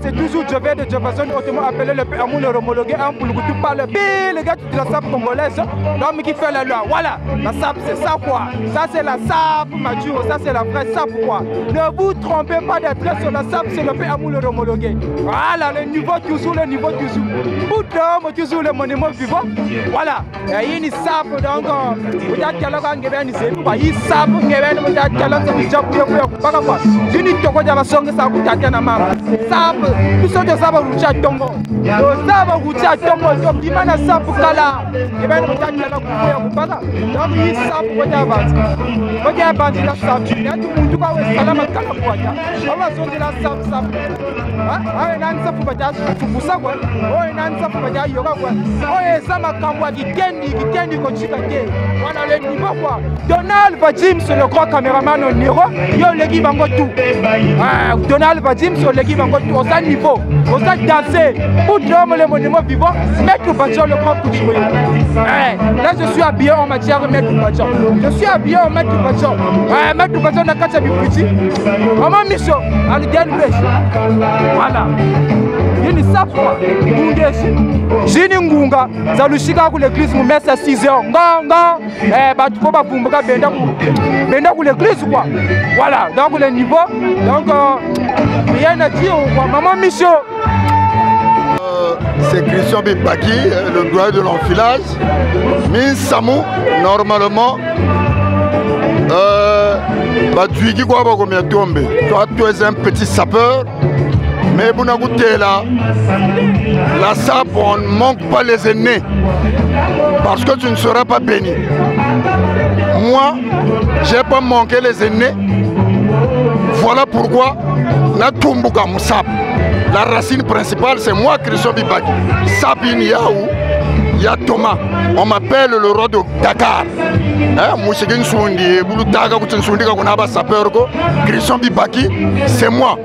Speaker 3: C'est toujours Jovet de Jefferson, autrement appelé le PMU, le homologué, un pour le coup, tu parles bien, les gars de la SAP congolaise, l'homme qui fait la loi. Voilà, la SAP c'est ça quoi. Ça c'est la SAP mature, ça c'est la vraie SAP quoi. Ne vous trompez pas d'être sur la SAP, c'est le PMU, le homologué. Voilà, le niveau toujours, le niveau toujours. Pour l'homme, toujours le monument vivant. Voilà, il y a une SAP donc, vous avez qu'à l'heure, il SAP, vous avez qu'à l'heure, nous sommes des sabres routiers à Tongo. Nos sabres routiers à Tongo, ils ont un sabre kala. Ils vont nous dire que nous avons donc ils savent quoi avancer. Quand il y a bandi la sabre, il y a tout le monde qui va salam à kala quoi. On va sortir la sabre. Ah, il y a un sabre pour dire pour ça quoi. Oh, il y a un sabre pour dire yoga quoi. Oh, et ça m'a camoué qui kendi comme chikake. Voilà le niveau quoi. Donald Vadim c'est le grand caméraman au Niro. Yo l'équipe en tout. Donald Vadim sur l'équipe en tout. Au sein niveau, au sein danser, pour dormir le monument vivant, mettre le bâtiment le grand coup de jouer. Là je suis habillé en matière de mettre le bâtiment. Je suis habillé en mettre le bâtiment. Mettre le bâtiment dans le cadre du petit. Maman Micho, à l'idée voilà. Il y a ça quoi. J'ai une ngunga, ça le chica pour l'église, nous mettons à 6 heures. Bah tu peux pas pour me faire l'église quoi. Voilà, donc le niveau, donc rien à dire quoi. Maman Micho.
Speaker 5: C'est Christian Bibaki, le doyen de l'enfilage. Mais Samu, normalement, tu es quoi combien tombe. Toi, tu es un petit sapeur. Mais vous n'avez goûté là, la SAP, on ne manque pas les aînés. Parce que tu ne seras pas béni. Moi, je n'ai pas manqué les aînés. Voilà pourquoi Natumbuka Moussap. La racine principale, c'est moi, Christian Bibaki. Sabine Yaou, il y a Thomas. On m'appelle le roi de Dakar. Christian Bibaki, c'est moi.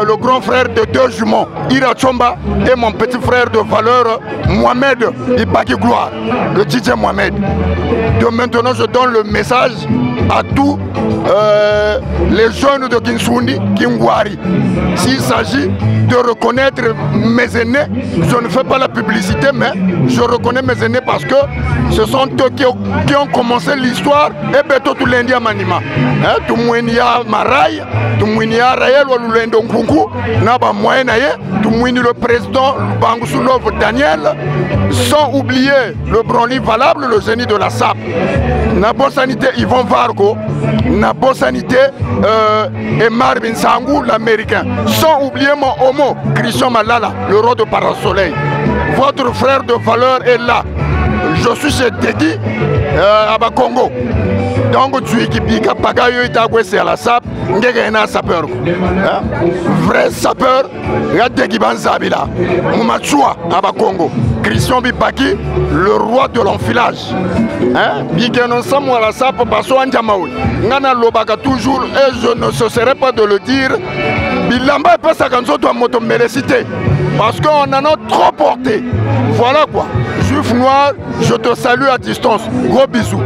Speaker 5: Le grand frère de deux jumeaux, Ira Chomba, et mon petit frère de valeur, Mohamed Bibaki Gloire, le DJ Mohamed. De maintenant, je donne le message à tous les jeunes de Kinsundi, Kingwari. S'il s'agit de reconnaître mes aînés, je ne fais pas la publicité, mais je reconnais mes aînés parce que ce sont eux qui ont commencé l'histoire et beto tout lundi à Manima. Tout mouinia Maraï, tout mouinia Raël ou l'Uendo Nkunku, Naba Moyenaye, tout mouini le président Bangousoulov Daniel, sans oublier le branli valable, le génie de la SAP. Nabo Sanité Yvon Vargo, Nabo Sanité et Marvin Sangou, l'américain. Sans oublier mon homo, Christian Malala, le roi de Parasoleil. Votre frère de valeur est là. Je suis chez Teddy à Bakongo. Donc tu es qui pique Pagayo et à la SAP, un sapeur. Vrai sapeur, Radegi Banzabila, Moumachua à Bakongo. Christian Bibaki, le roi de l'enfilage. Bikenon Samu à la SAP, Basso Andjamaoui. Nana Lobaka toujours, et je ne cesserai pas de le dire. Bilamba et Passaganzo doit m'auto-méréciter. Parce qu'on en a trop porté. Voilà quoi. Juif noir, je te salue à distance. Gros bisous.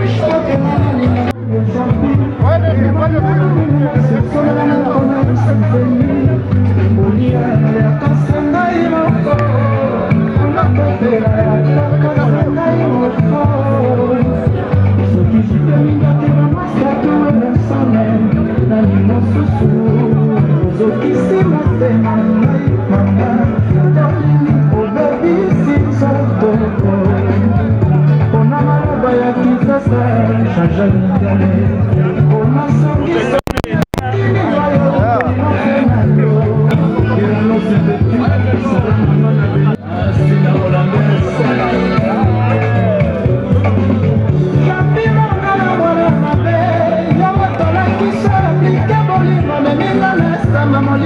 Speaker 8: Mama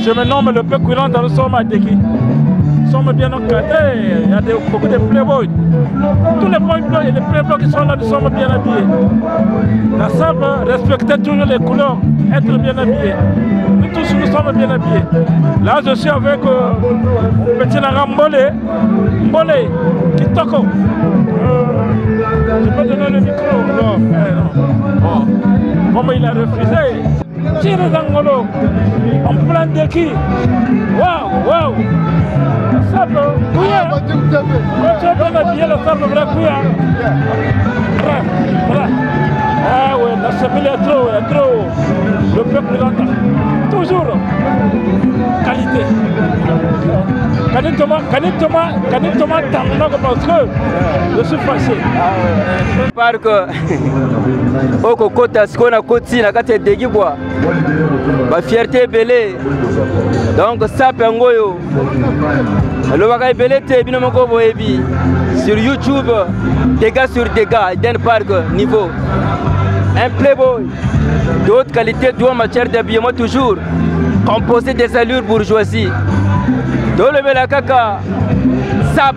Speaker 15: Je me nomme le peuple coulant dans le Somadeki. Nous sommes bien encadrés, il y a beaucoup de playboys. Tous les playboys qui sont là, nous sommes bien habillés. La sable, respecter toujours les couleurs, être bien habillés. Nous tous, nous sommes bien habillés. Là, je suis avec petit Nara Mbole, Kitoko. Je peux donner le micro? Non. Bon. Comme il a refusé. Tire Zangolo, en plein déki. Waouh. Sable, couilla. Quand tu as bien habillé le sable, vrai couilla. Ah ouais, la semelle est trop. Le peuple l'entend. Toujours. Qualité. Kanitoma terminant parce que je suis fâché.
Speaker 14: Parce que au Kokota, ce qu'on a côté, la carte de Guibois, ma fierté belé. Donc ça pengoyo. Le bagay belé te binamoko boebi sur YouTube, dégâts sur dégâts, d'un parc niveau. Un playboy de haute qualité, de matière d'habillement toujours composé des allures bourgeoisie. Dans le Belakaka, sap.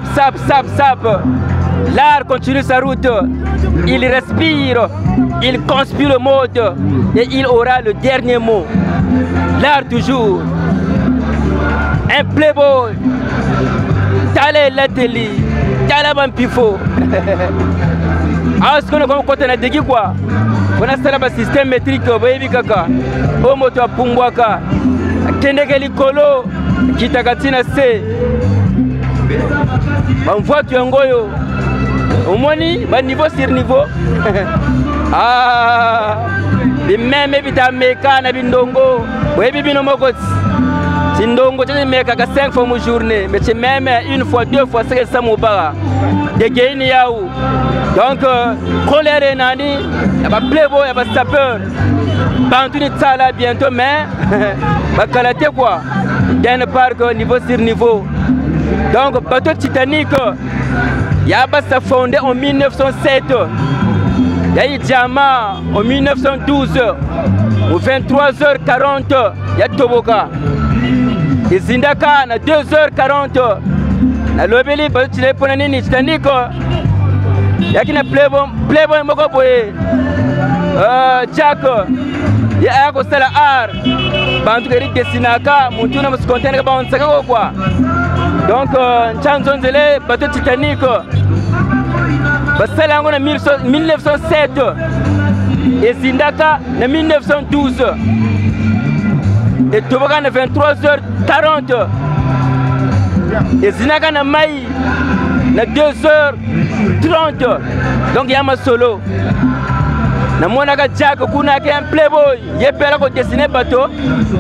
Speaker 14: L'art continue sa route. Il respire, il conspire le mode et il aura le dernier mot. L'art toujours. Un playboy. Tale Lateli, Talaban Pifo. Ah, ce qu'on a comme côté de quoi? On a un système métrique, baby kaka. O moto Pumwaka. Kendekeli Kolo, Kitakatina C. On voit tu ngoyo. Au moins, niveau sur niveau. Ah, les mêmes habitants mécaniques, Bindongo, Baby Binomokos. Sindongo, tu mets 5 fois par journée, mais tu même une fois, 2 fois, c'est ça mon bar. Des gains yaou. Donc, colère et nani, il y a pas playboy, il y a pas sapeur. Bantu ça là bientôt, mais va calater quoi. D'un parc niveau sur niveau. Donc, bateau Titanic, Yaba s'est fondé en 1907. Il y a eu Diamant en 1912. Au 23h40, il y a Toboka. Et Zindaka, à 2h40. La lobby, tu l'as pour un Titanic. Il y a qui n'a Playboy Mokoboye. Jack. Il y a un côté art. Bantu Eric Dessinaka, mon tour ne se contient pas en saga quoi. Donc, chanson de l'é, bateau Titanic. Parce que là, on a 1907 et Zindaka en 1912. Et Tobaga en 23h40. Et Zindaka en Maï en 2h30. Donc, il y a ma solo. Namonaka Jack kuna un playboy yepela ko dessiner bateau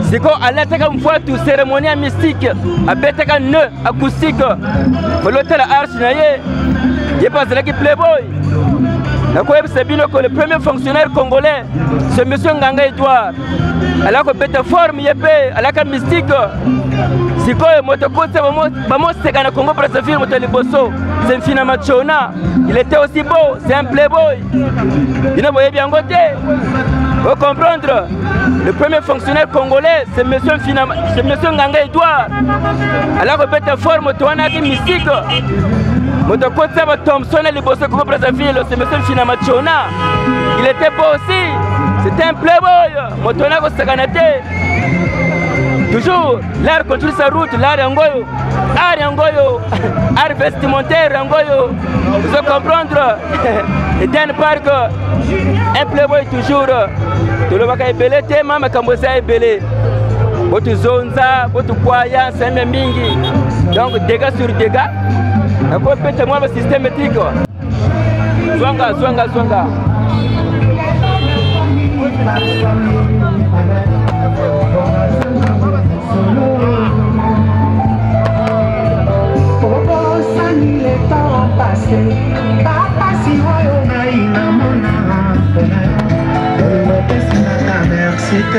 Speaker 14: siko alataka mfwatu cérémonie mystique abetaka nœud acoustique kolotela arche na ye pasela ki playboy nako yebisa bino ko le premier fonctionnaire congolais c'est monsieur Nganga Edouard alako beta forme yepe alaka mystique siko motokotsa bamoseka na Congo Brazzaville motaliboso c'est un film machona il était aussi beau c'est un playboy il voyez bien côté. Faut comprendre, le premier fonctionnaire congolais, c'est monsieur Nganga Edouard. Alors que bête forme, toi on a dit mystique.
Speaker 16: Motokotsa Thompson et les boss qui représentent le semestre finalement Chona. Il était beau aussi. C'était un playboy. Motona Kosakanate. Toujours, l'art continue sa route, l'art Angoyo. Art Angoyo. Art vestimentaire Angoyo. Vous allez comprendre. Et d'un parc, un playboy toujours. Tout le monde est belé, maman Kambosa est belé. Votre zonza, votre poya, c'est même mingi. Donc dégâts sur dégâts. Encore peut-être moins le système éthique. Zwanga, zwanga, zwanga.
Speaker 8: Les temps passés, papa si royaume merci chérie,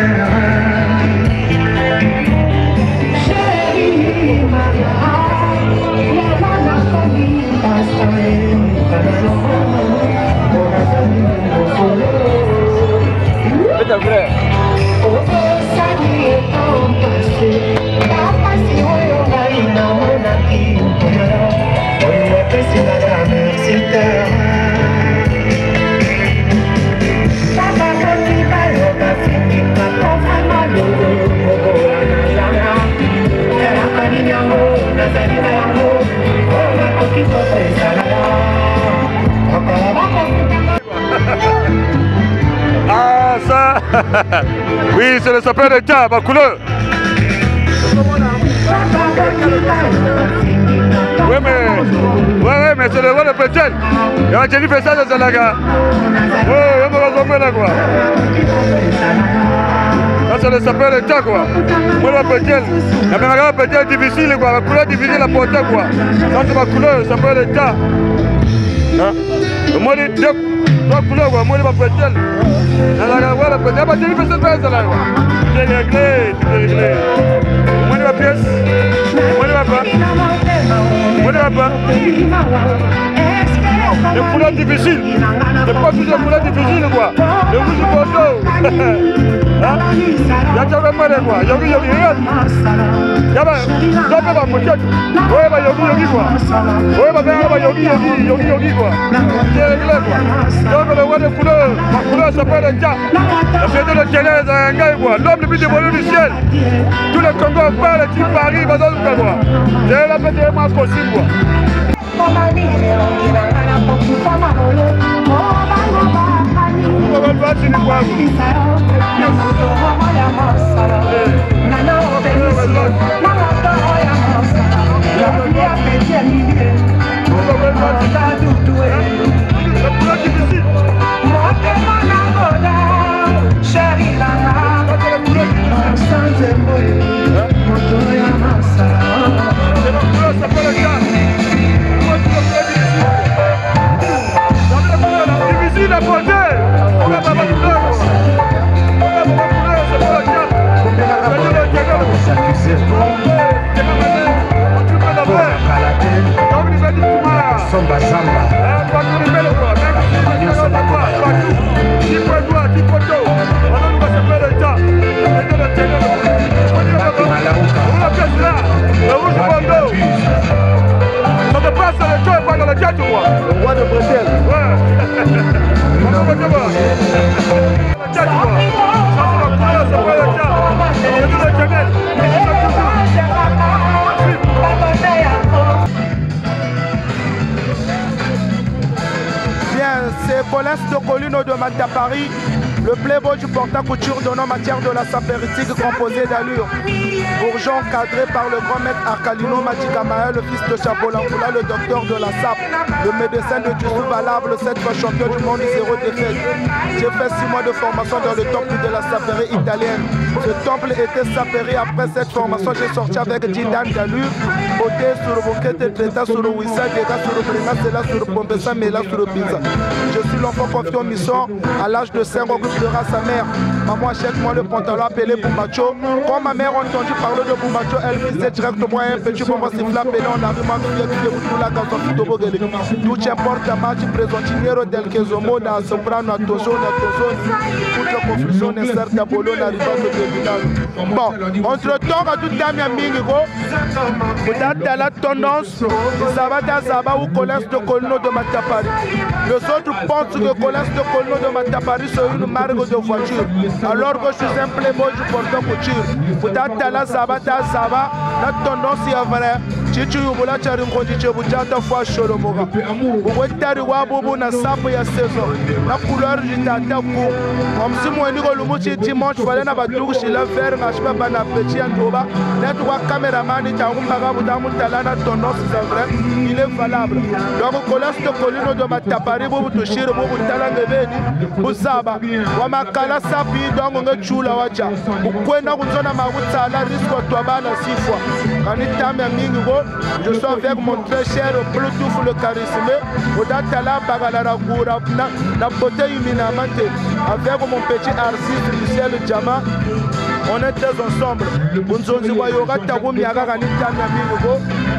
Speaker 16: c'est vrai.
Speaker 10: Ah ça oui, c'est le sapeur d'État, ma couleur. Oui mais c'est le roi de Pétel. Il a dit fait ça de Zalaga. Oui, on va tomber là quoi. Ça c'est le sapeur d'État quoi. Moi la Pétel. La même Pétel difficile quoi, la couleur difficile à porter quoi. Ça c'est ma couleur, le sapeur d'État. Moi les deux couleurs quoi, moi les Pétel. La voilà Pétel, bah tu fais cette pièce là quoi. C'est réglé, c'est réglé. Moi la pièce. Moi ne va pas. Moi ne va pas. Les couleurs difficiles. C'est pas toujours les couleurs difficiles quoi. Le rouge du Bordeaux. Y'a déjà fait mal quoi. Yogi, regarde. Y'a pas. Ça fait pas peut-être. Ouais, bah Yogi quoi. Ouais, bah ben Yogi quoi. C'est réglé quoi. Donc le roi des couleurs. Ma couleur s'appelle le gars. La fête de Télé, c'est un gars quoi. L'homme le plus dévoilé du ciel. Tous les Congos parlent, les types Paris, bah dans le cas quoi. C'est la fête de masque aussi quoi. Le roi de Brésil.
Speaker 3: Bien, c'est Paulin Stocolino de Mata Paris, le playboy du porte-à-couture donnant matière de la sapéritique composée d'allure. Bourgeon cadré par le grand maître Arcalino Madjikamael, le fils de Chabolangoula, le docteur de la SAP, le médecin de Djusou valable, 7 fois champion du monde, 0 défaite. J'ai fait 6 mois de formation dans le temple de la sapérie italienne. Ce temple était sapérie. Après cette formation, j'ai sorti avec 10 dames d'allure. Beauté sur le bouquet, Teta sur le Wissa, Dega sur le Brina, Sela sur le Pompessa, Mela sur le Pizza. Je suis l'enfant confié aux missions. À l'âge de 5 ans, occupera sa mère.
Speaker 17: maman achète-moi le pantalon appelé Bumbacho. Quand ma mère a entendu parler de Bumbacho, elle disait directement un petit bonbon sifflé appelé en arrive ma fille qui est la gamme de Tobogele. Tout importe la match présentiniero del Kezomo, na soprano, na tozo, toute la confusion inserte à Bolo, na rival de tribunal. Bon, entre-temps, à tout temps, peut-être la tendance, Zaba ou Colès de Colno de Matapari. Les autres pensent que Colès de Colno de Matapari c'est une marque de voiture. Alors que je suis un playboy, je porte un couture. Peut-être la Zaba, la tendance est vraie. Chichu yubula chari mkonjiche bujata fwa sholo moga. Uwetari wabubu na sapo ya saison. Na couleur jitata ku. Msimu weniko lumuchi dimanche fale na batuku shila ver na shiba bana pechi ya ndoba. Netu wa caméraman chaumbaga budamu talana tendance c'est vrai. Il est valable. Donc colas de colino de Matapari bubu tushiro bubu talanga beni. Buzaba. Wa makala sapi donc nge chula wacha. Ukwenda kuzona maguta la risque toi bana 6 fois. Kanita me mingi go. Je suis avec mon très cher Bluetooth le charisme. Odatala Bagalara Goura, la beauté huminamante. Avec mon petit artiste Michel Djama. On est très ensemble.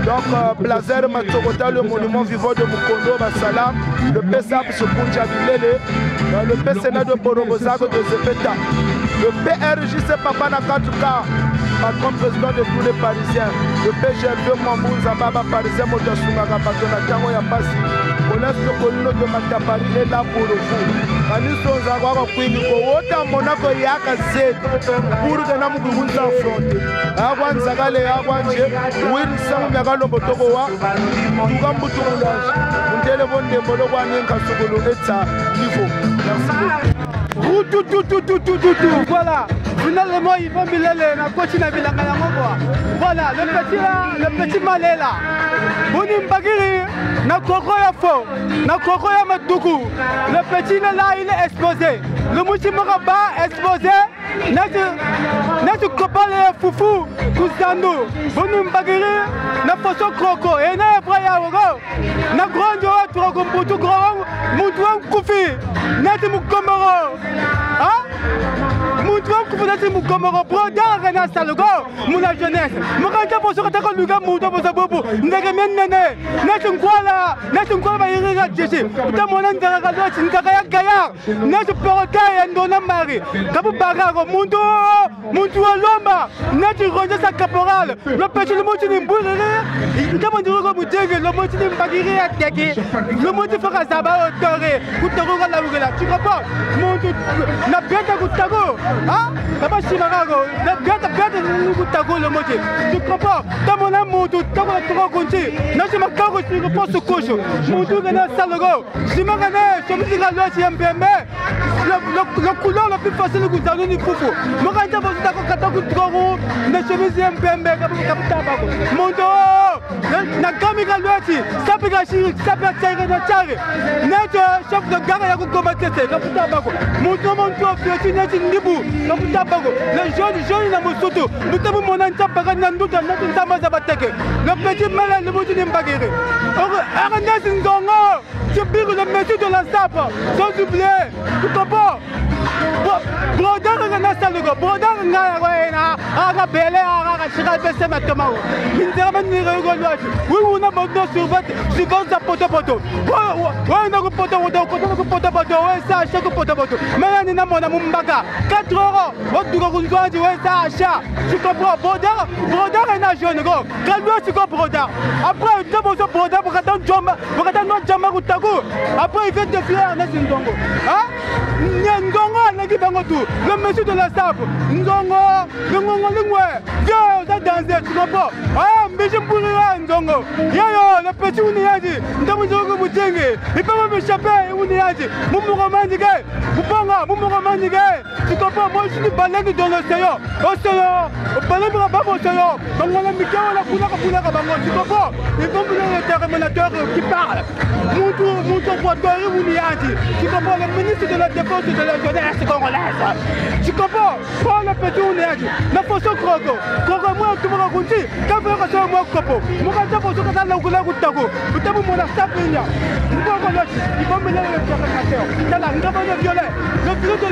Speaker 17: Donc, Blazer Matogota, le monument vivant de Mukondo, Bassalam, le PSAP se Punjabilele, le PSNA de Borobozago de Zepeta, le PRJC Papa Nakatuka. Patron président de tous les Parisiens, le PGF Mambou Zababa Parisien Motasumaka Patona Tango Yapasi, on laisse le colonel de Matapari est là pour vous. Aniso Zagwa Queen, Ota Monaco Yaka Z, pour que nous nous affronter. Awan Zagale Awanje, Wilson Megalo Botogoa, Tugambutulas, un téléphone de Bolowan Kasugolo Etsa, Niveau. Merci beaucoup.
Speaker 3: Voilà. Finalement, ils vont miler na kochina bilanga yango quoi. Voilà, le petit malé là. Boni mbagiri na koko ya fo, na koko ya matuku. Le petit là, il est exposé. Le mouchi moraba exposé. Natu kopale fufu kuzando. Boni mbagiri na foso kroko. Et na braya wogo. Na grande troko mbutu grand mutwa kufi. Natu mukomoro. Hein? Mutwa kufi natu mukomoro. Broda rena salogo. Muna jeunesse. Mukanta poso kataka luga muto poso bobo. Ndege menene. Natu nkwala ba iriga jeshi. Uta mona ndara kalwa chindaka ya gaya. Natu porota ya ndona mari. Kabu bagago muntu alomba. Natu ronja sa caporal. Le petit le mouti nimburi. Ndama ndirugo mutege le mouti nimbagiri ya teki. Le mouti fera zaba otore. Kutaruga la ugela. Tu comprends? Muntu na beta kutago. Ah? Kaba shimarago. Na beta kutago le mouti. Tu comprends? Tamona muntu tamona trop conti. Na je makago sur le poste couche. Muntu gana salogo. Shimagane, chemisi la loi CMPM. Le couleur le plus facile que vous avez ni foufou. Moranda vous êtes à Katako Drogo, ne chemise MPM, Kapitako. Mondo, na Kamika Luati, Sapagashi, Sapatari, Natari. Net chef de gare à Kukomatete, Kapitako. Mondo Monto, Fiatinati Nibu, Kapitako. Les jeunes dans Mosoto, nous avons mon antapagan Nanduta, notre Tamazabateke. Le petit malade, le Moutinim Bagere. Arnaz Ndongo, je bire le métier de la sape, sans oublier, tu comprends? Brodar na salugo, brodar na wena, aga bele aga shira bese matomao. Minderman ni rego lwaji. Oui na bodo sur votre poto. Ouais na poto ouais ça chaque poto. Mais na mona mumbaga 4 euros. Odugo kunzwaji ouais ça achat. Tu comprends? Brodar na jeune go. Kalwa tu comprends brodar. Après tu bozo brodar pour attendre jamba, pour attendre jamba kutago. Après il vient de fier na sindongo. Hein? Ndongo nagi bango tout. Le monsieur de la sape. Ndongo lingwe. Viens, on a dansé, tu comprends? Ah, mais je pourrais Ndongo. Yo, le petit Ouniadi. Ndongo Ndongo Moutingue. Il peut m'échapper, Ouniadi. Moumou Romandigue. Boubanga, Moumou Romandigue. Tu comprends? Moi, je suis baleine dans l'océan. Océan. Baleine dans l'océan. Donc, on a mis la poula bango. Tu comprends? Il faut que le terminateur qui parle. Moutou Poitori Ouniadi. Tu comprends? Le ministre de la Défense de la jeunesse congolaise. Tu comprends? Oh le petit on est na foso kroko moi tout mon kunti ka fa ka so mo kopo mo ka ta foso ka la kula kutako utamu mo na sapenya ngoko lo il va mener le provocateur ça la ngaba le violet le violet de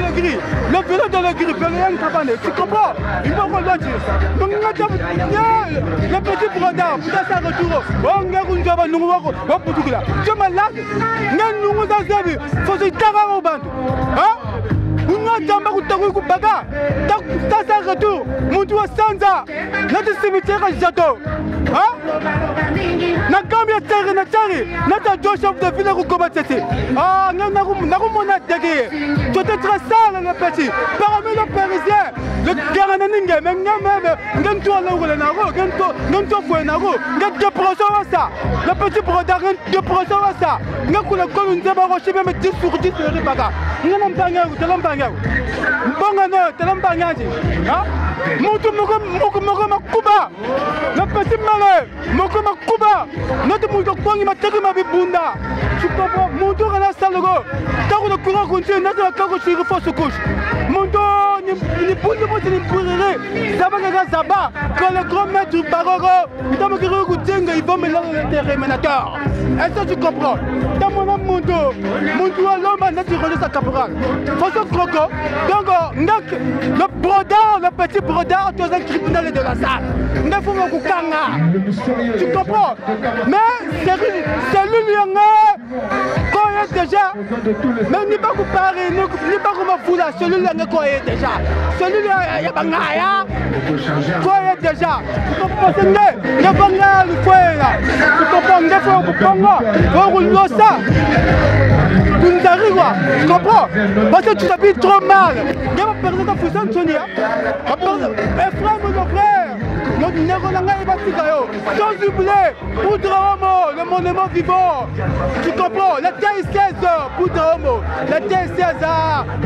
Speaker 3: le gris rien kabane tu comprends il va ko lo le petit brodard putain ça retour on ngaku njaba nungu wako wa putukula je malade ngan nungu za zebi foso itaka ko bantu hein on jamba kutaku kubaga ta retour muntu wa sanza nati cimetière jato hein na kambia terre na tari na ta chef de ville ko kobatete ah na mona dege tu es très sale le petit parmi les parisiens le garana ninge même ngento la wala na go ngento fo na go ngento proso ça le petit brodard ngento proso ça ngakula ko nzeba ko shibe me 10 sur 10 le baga ngana mpanga utelambanga mbonga no telambangaji ha mutu moko makuba le petit malheur moko makuba notre mutu kwangi mataki mabibunda tu comprends mutu kana salogo tako de courant continue notre kako sur fausse couche mutu ni bundu mo ni pourrir ça va que ça va quand le grand maître Baroro tamo ki ro kutenga il va me le terminateur est-ce que tu comprends tamo na mutu aloma na ti rôle sa caporal fausse croco donc le brodard le petit brodard dans un tribunal de la salle ne faut pas kukanga tu comprends mais c'est lui quand il est déjà mais ni pas comparer ni pas comme vous celui-là quand il est déjà celui-là il y a pas ngaya quand il est déjà tu comprends c'est il y a pas ngaya le foyer là tu comprends ne faut pas kukanga on le ça tu comprends parce que tu t'habilles trop mal il y a pas personne qui fait ça Sonia frère mon frère notre négonanga est parti sans oublier Poudraomo le monument vivant tu comprends la TS16 Poudraomo la TS16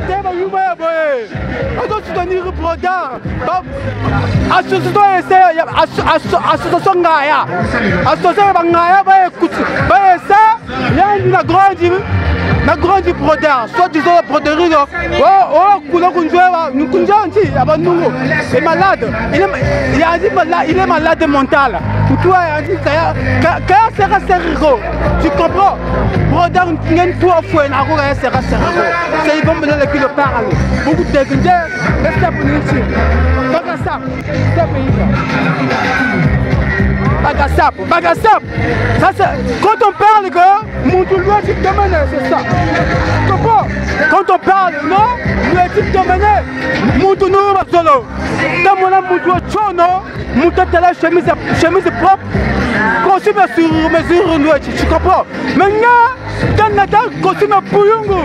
Speaker 3: Tema Yuma boy on tu tenir brodard association ngaya association ngaya ba écoute ba ça il y a une grande brodard soit disons broderie kula kunjwa nkunjanti abanungu est malade il est malade mental toi kaya sera seriro tu comprends brodard ngen toi fouet na ko kaya sera seriro c'est ils vont me donner le parle beaucoup de guerre laisse ça pour nous ça Bagasap. Ça c'est quand on parle que mon douleur tu te mènes, c'est ça. Tu comprends? Quand on parle, non, tu te mènes, mon douleur solo. Dans mon âme, mon douleur chono, mon tête la chemise propre, consume sur mesure, tu comprends? Maintenant, dans la tête, consume pouillungu.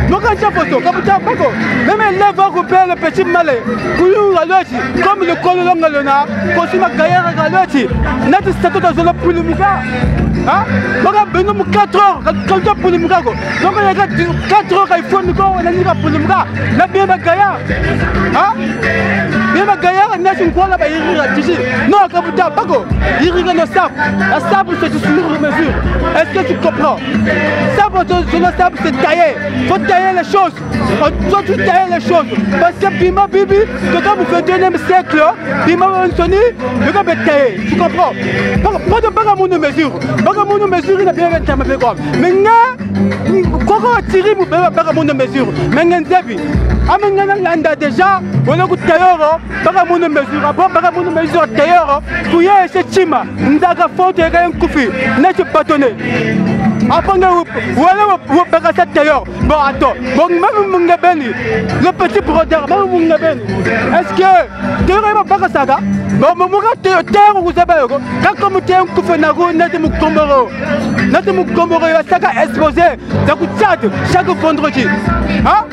Speaker 3: Donc quand tu as photo, comme tu as photo, même les lèvres repèrent le petit malais, pouillungu à l'ouest, comme le colon à l'ona, consume gaillard à l'ouest. Notre statut dans le Poulimuka. Hein? On a 4 heures quand tu as Poulimuka. Donc on a 4 heures il faut nous go, on a dit Poulimuka. La bien Bagaya. Hein? Bien Bagaya, on a une fois là-bas, il ira ici. Non, quand tu as Bago, il ira le sable. La sable, c'est sur mesure. Est-ce que tu comprends? Sable, sur le sable, c'est taillé. Il faut tailler les choses. Il faut tout tailler les choses. Parce que Bima Bibi, quand vous faites le 2e siècle, Bima Ansoni, le gars est taillé. Tu comprends? Pas de bagamoun mesure. Bagamoun mesure, il a bien fait ma comme. Mais quoi tirer mon bagamoun mesure? Mais n'enzebi. Amenga landa déjà, on a goûté tailleur. Bagamoun mesure. Après bagamoun mesure tailleur. Touye c'est chima. Ndaga faute et un koufi. N'est pas tonné. Après vous bagasat tailleur. Bon attends. Bon même mon gabeni. Le petit brodeur, même mon gabeni. Est-ce que tu aurais pas bagasaga? Bon mon terre vous avez quand comme tu es un coup nago n'êtes mon comoro ça a exposé ça coûte chaque vendredi hein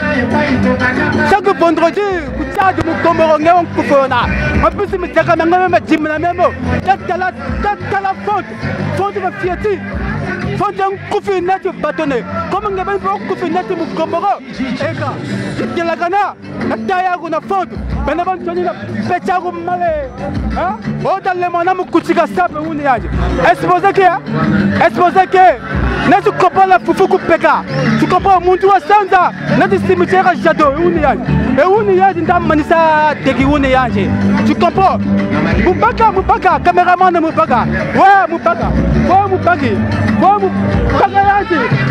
Speaker 3: chaque vendredi coûte mon comoro n'ont coupona en plus mais ça quand même dim la même t'as la faute de fiati faute d'un coup net bâtonné comme on avait pas coup net mon comoro et quand tu la gana la taille on a faute mais avant tu la pétago malé hein oh dans le monde mon couchiga sable on est exposé que n'est-ce comprends la foufou peka. Tu comprends mon doigt sanza. Notre cimetière à Jado. Et où n'y a une manissa de Guinéange. Tu comprends? Moupaka, caméraman de Moupaka. Ouais, Moupaka. Ouais, Moupaki. Ouais, Moupaka.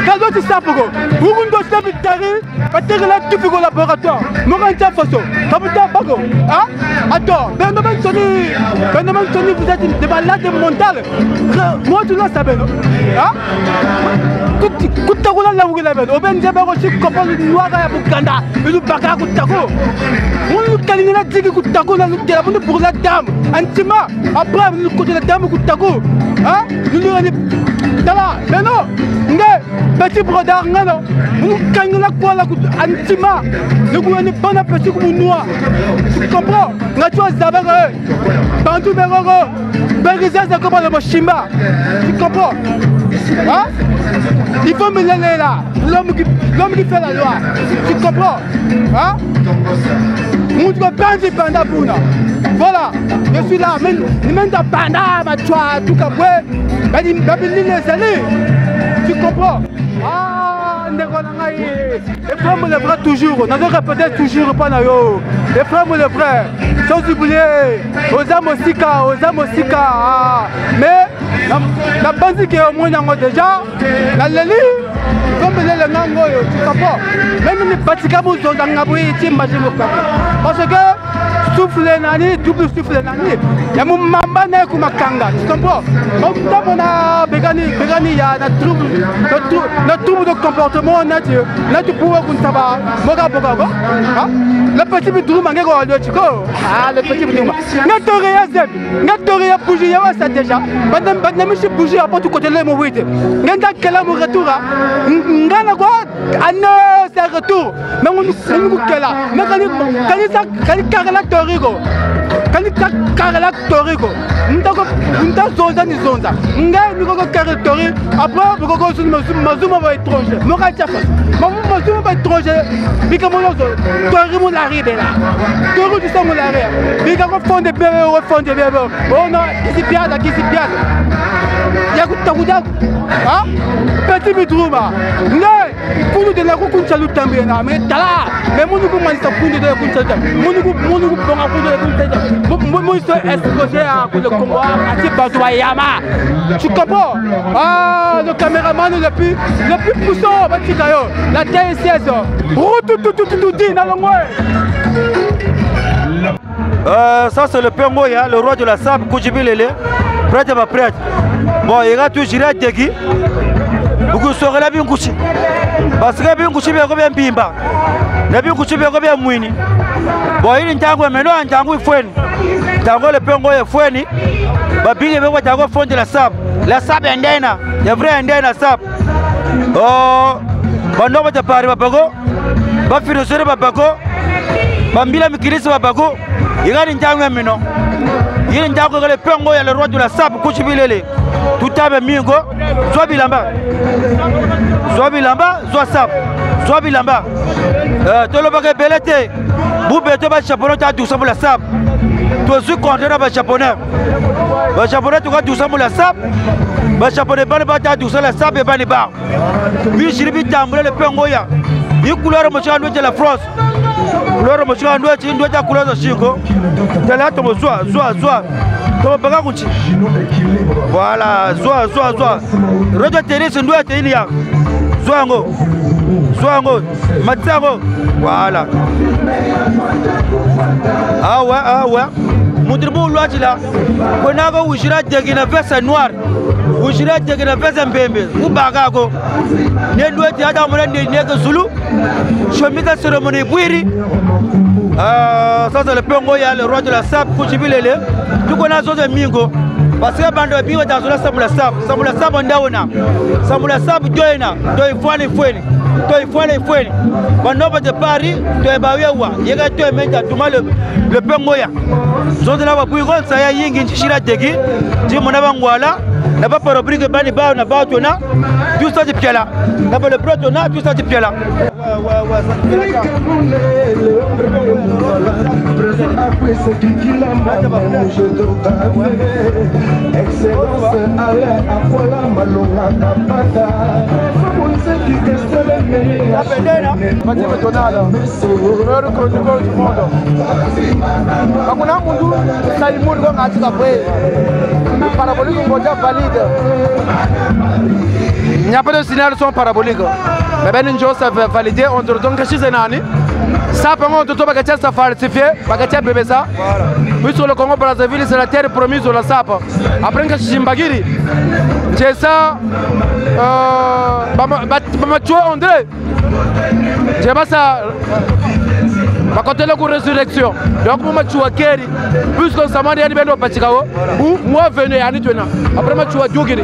Speaker 3: Quand tu sais pour vous, vous ne doit pas t'arriver. Pas t'arriver là, tu fais au laboratoire. Moranta Fosso. Kabuta Bago. Hein? Attends, Benjamin Tony, vous êtes des malades mentales. Moi, tu l'as savé, non? Hein? Kutagola la wula ben oben jaba ko ci ko pol noaga ya bukanda lu baka kutago mon kalina digi kutago la lu tela pour la dame antima après nous côté la dame kutago hein nous ni dala mais non nge petit brodar ngano nous kangla ko la antima le gouvernement bon appétit comme noa tu comprends nga tu zaba bantu beroro berisa ça comme le chimba tu comprends hein? Il faut me l'aider là, l'homme qui fait la loi. Tu comprends? Hein? Mon doigt bandit panda bouna. Voilà, je suis là, même dans panda, ma choix, tout comme ouais. Tu comprends? Ah, les frères me lèveront toujours, on avait répété toujours pas na yo. Les frères me lèveront, sans oublier, aux âmes aussi, mais la base qui est au moins déjà, la leli, comme les nango, tu comprends? Même les praticables sont dans la bouille, tu imagines parce que souffle nani, double souffle nani, il y a mon mamba ne comme kanga, tu comprends? Donc on a begani, il y a notre trouble de comportement nature, tu pourras qu'on s'aba, moga, le petit bidou mango, le petit bidou, Natoria bougie, ça déjà, madame je bougie à part tout côté de mon wit. Ngenda kala mo retour, ngana quoi? Ah non, c'est retour. Mais on kala, mais kali karela torigo, kali karela torigo. Nda zonza ni zonza. Ngai ni ko karela tori. Après boko sur mazuma va étranger. Moka chafa. Mazuma va étranger. Bika mo lozo. Tori mo la ribe là. Tori du samo la ribe. Bika ko fond de bébé, fond de bébé. Oh non, qui si piade. Yakuta hein? Petit bidrouma. Ne, pour nous de la route chalut tambena, mais tala, mais mon nous commence à prendre de la route. Mon nous prend à prendre de la route. Moi je exposé à le combat à Tibazoua Yama. Tu comprends? Ah, le caméraman le plus puissant, la TSS. Tout dit dans le moins.
Speaker 18: Ça c'est le Pengoya, le roi de la sable, Koujibilele. Prêtre pas prêtre. Bon, il y a toujours à Degi. Vous serez là bien couché. Parce que bien couché, bien bien bimba. La bien couché, bien bien mouini. Bon, il y a un tango maintenant, un tango il faut. Tango le pengo est foueni. Bah bien il va tango fond de la sable. La sable est indéna. Il y a vrai indéna sable. Oh, bah non va te parler babago. Bah philosophe babago. Bah mila mikirisi babago. Il y a un tango maintenant. Il y a un tango le pengo est le roi de la sable. Kouchibilele. Tout à mingo, soit bilamba, soit sable, soit bilamba. Tout le monde est belleté. Vous mettez le japonais, tu as tout ça pour la sable. Tu as su contre le japonais. Le japonais, tu as tout ça pour la sable. Le japonais, tu as tout ça pour la sable et pas les barres. Puis je vais t'embrouiller le pengoya. Il couleur de la France. Couleur de la couleur de Chico. Tu as là, tu as voilà, zoa. Radio télé, c'est nous à télé. Zoango, Matsango. Voilà. Ah ouais. Moudribou Loadila. Konago, où j'irai déguer la veste noire. Où j'irai déguer la veste mbembe. Ou bagago. Ne doit y avoir un nègre Zulu. Chomika cérémonie Bouiri. Ça c'est le Pengoya, le roi de la sable, Kouchibilele. Tout qu'on a de Mingo. Parce que bande de Bingo dans la sable, Samula sable en dauna. Samula sable doina. Toi il faut. Bon, non, de Paris, tu es Baouawa. Il y a tu es maintenant le Pengoya. Zone là, vous pouvez ça y a yingi chira degi. Tu m'en as voilà. N'a pas pour obliger bani bao na bao tona. Tout ça de piala. N'a pas le protona, tout ça de piala.
Speaker 8: Excellence, allez, à quoi la malonga n'a pas
Speaker 3: Mathieu Metonala, meilleur chroniqueur du monde. Bakuna Mundu, Salimur Gongati Kapwe, parabolique Ngoja valide. Il n'y a pas de signal son parabolique. Mais Ben Njo ça fait valider, on te retourne chez Zenani. Ça, pendant que tu as ça falsifié, tu as bébé ça. Puis sur le Congo Brazzaville, c'est la terre promise sur la SAP. Après que Chimbagiri, j'ai ça. Tu vois André, j'ai pas ça. Quand tu as la résurrection, donc moi tu as Kerry, puisque ça m'a dit à Beno Pachikao, ou moi venez à Nituna. Après moi tu as Djogiri.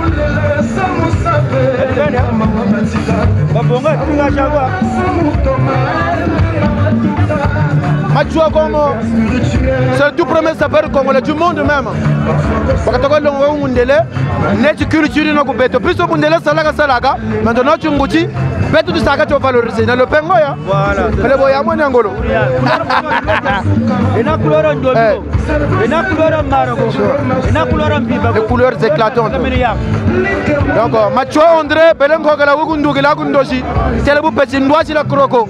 Speaker 3: Machoua Congo, c'est le tout premier sapeur congolais du monde même. Parce que tu as Mundele, net culture no kubeto. Plus au Mundele salaga, maintenant tu nguti, beto tu saga tu valoriser. Dans le pengo ya. Voilà. Le boya mo ngolo.
Speaker 18: Ena couleur en dodo. Ena couleur en marago. Ena couleur en biba.
Speaker 3: Les couleurs éclatantes. Donc Machoua André, belengo gala wugundu gala gundoshi. C'est le beau petit noix la croco.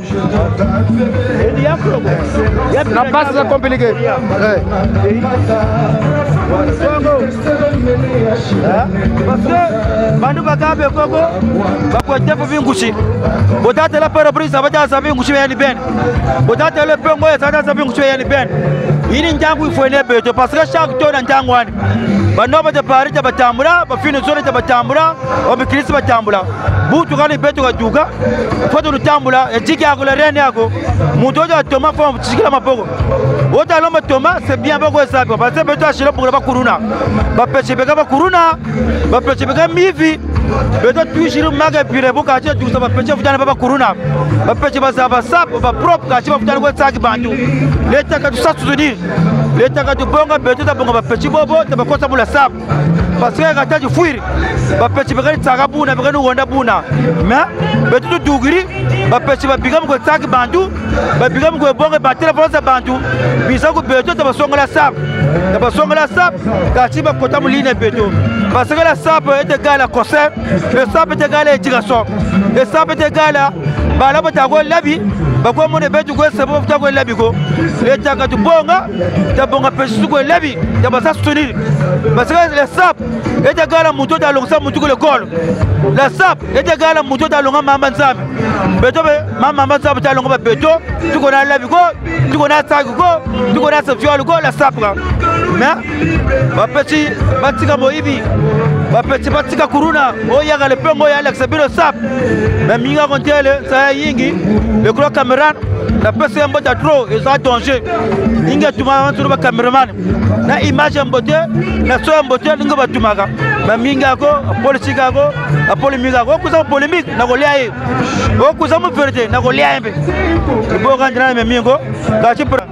Speaker 3: La passe c'est compliqué.
Speaker 18: Parce que Bandu Bakabe Koko, Bakwete pour Vingushi. Botate la parabrise, ça va dire ça Vingushi et Ben. Botate le Pengo, ça va dire ça Vingushi et Ben. Il n'y a pas de parce que chaque tour en Tangwan. Banoba de Paris, Batambra, Bafino Zone de Batambra, Obikris Batambra. Boutou Gani Beto Duga, Foto de Tambula, et Tika Renago, Moutoda Thomas from Chikama Mapogo. Otaloma Thomas, c'est bien Bogo Sako, parce que Beto Achille pour la Kuruna. Bapechebeka Kuruna, Bapechebeka Mivi, Beto Tuichiru Maga Pireboka, tu vas Peche Baba Kuruna, Bapecheba Sap, Bapro, Kachiba Sak Bandu. L'État que tu sais soutenir, l'État que tu bonga, Beto Bonga Pechi Bobo, tu vas continuer la Sap. Parce que quand tu fuis, Bapechebeka Sarabuna, Breno Wandabuna. Mais, Beto Dougri, Bapecheba Bigam Sak Bandu, Babigam Bonga Batela Bonsa Bandu, Bisako Beto, tu vas songa la Sap. Tu vas songa la Sap, Kachiba Kotamulina Beto. Parce que la SAP est égale à concert, le SAP est égal à éducation, le SAP est égal à Balabatago Labi, Bakwamo de Betugo, c'est bon, Tago Labigo, l'État de Bonga, Tabonga Pesugo Labi, Tabasa Stuni. Parce que le SAP est égal à Mouto d'Alonsa Moutou le Col. La SAP est égal à Mouto d'Alonga Mamanzam. Beto, Mamanzam Talonga Beto, tu connais Labigo, tu connais Tago, tu connais ce viol, la SAP. Mais, ma petit, Batika Moibi, ma petit Batika Kuruna, Oyaga le Pengo Alex Sabino Sap, mais Minga Contele, ça Yingi, le gros caméra, la personne en trop, et ça danger. Inga Tuma, un caméraman, la image en beauté, la soie en beauté, Ninga Batumaga, mais Minga Go, Apollo Chicago, Apollo Minga, Okusa polémique, Nagolia, Okusa vérité, Nagolia, le beau Randra et Mingo, Gachipra.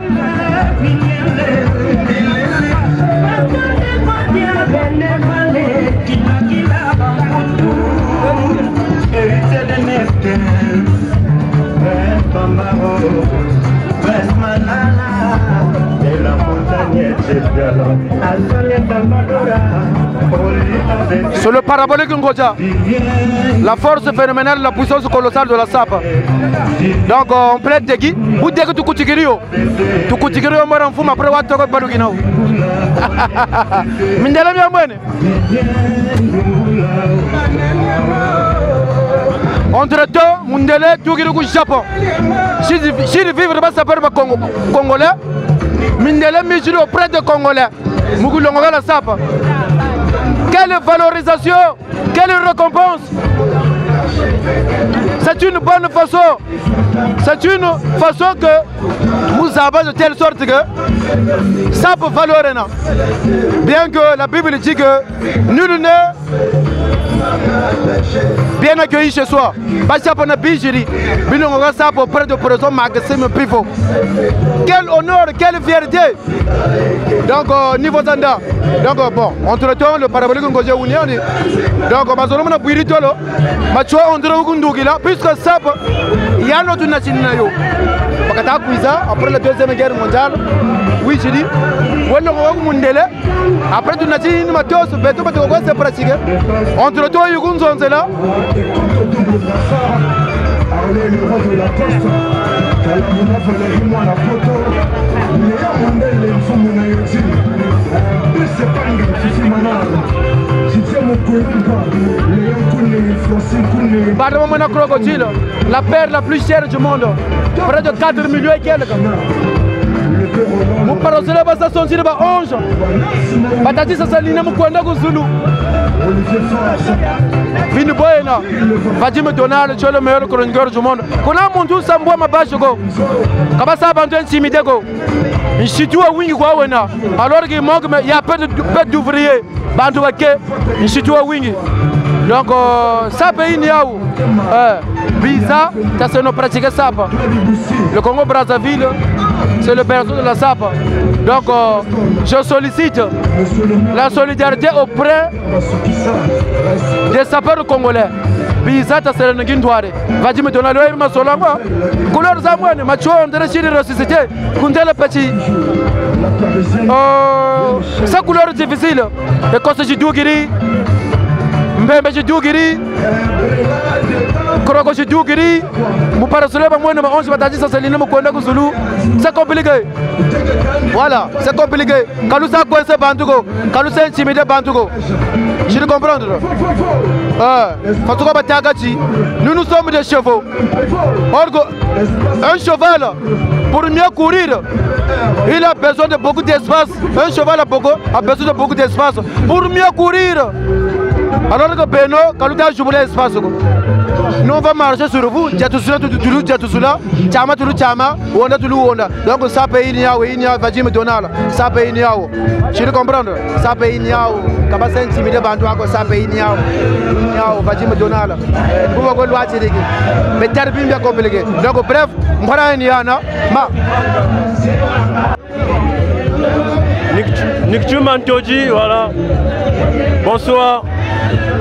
Speaker 3: Sur le parabolique Ngoja, la force phénoménale, la puissance colossale de la SAP. Donc on plaide de qui? Vous dites que tu coutigirio. Tu coutigirio, on va en fou, après on va te faire Balugino. Mindela Miamone. Entre-temps, Mundele, tu es au Japon. Si je vivre pas ça peut Congolais, Mindele Mijiro auprès de Congolais. Mougulonga la SAP. Quelle valorisation, quelle récompense. C'est une bonne façon. C'est une façon que nous avons de telle sorte que ça peut valoir. Bien que la Bible dit que nul n'est bien accueilli chez soi. Auprès de prison magasin pivot. Quel honneur, quelle fierté. Donc niveau Zanda. Donc bon, entre temps le parabolique Ngoja Union. Donc Mazoloma na Buiritolo. Machoua André Ogundugila. Puisque ça il y a notre nationalité. Après la deuxième guerre mondiale, oui je dis, après tu n'as dit une matos, c'est pratiqué. Entre toi et Gunzon, c'est là.
Speaker 7: le roi de la poste. Kalamuna Valérie, moi la photo. Léa Mandel, il faut mon aïoti. C'est pas une grande manade. Si tu es mon coéquipier, Léa Koune, Francine Koune.
Speaker 3: Badamona Crocodile, la paire la plus chère du monde. Près de 4 millions et quelques. Mon parole, c'est la base de 11. Batati, ça s'aligne mon coin de Zulu. Vini Boyena, Vadim Donald, tu es le meilleur chroniqueur du monde. Qu'on a mon tour sans boire ma bâche. Kabasa Bantu intimidé. Il situe à Wingi Wawena. Alors qu'il manque, il y a peu d'ouvriers. Bantu Wake, il situe à Wingi. Donc, ça paye Niaou. Visa, ça c'est nos pratiques SAP. Le Congo Brazzaville, c'est le berceau de la SAP. Donc, je sollicite la solidarité auprès des sapeurs congolais. Visa, ça c'est le Guindouare. Va dire me donner le ma solama. Couleur Zamouane, ma chouan de la Chine de ressuscité. Kundel petit. Sa couleur est difficile. Et quand c'est Dougiri, Mbembe Dougiri, Kroko Dougiri, Mouparasole, moi, on se va dire ça, c'est l'inno Konda Zulu. C'est compliqué. Voilà, c'est compliqué. Quand nous sommes coincés Bantugo, quand nous sommes intimidés Bantugo. Je le comprends. Nous sommes des chevaux. Un cheval, pour mieux courir, il a besoin de beaucoup d'espace. Un cheval a besoin de beaucoup d'espace pour mieux courir. Alors que Beno, quand nous avons joué l'espace, nous on va marcher sur vous. Djatusula, Djatusula, Chama, Chama, Wanda, Wanda. Donc ça paye Niao, Inia, Vadim Donal, ça paye Niao. Je le comprends. Ça paye Niao. Quand c'est intimidé, ça paye Niao. Niao, Vadim Donal. Vous voyez le droit. Mais Tarbim bien compliqué. Donc bref, moi Niana, ma.
Speaker 19: Nikchu Mantoji, voilà. Bonsoir.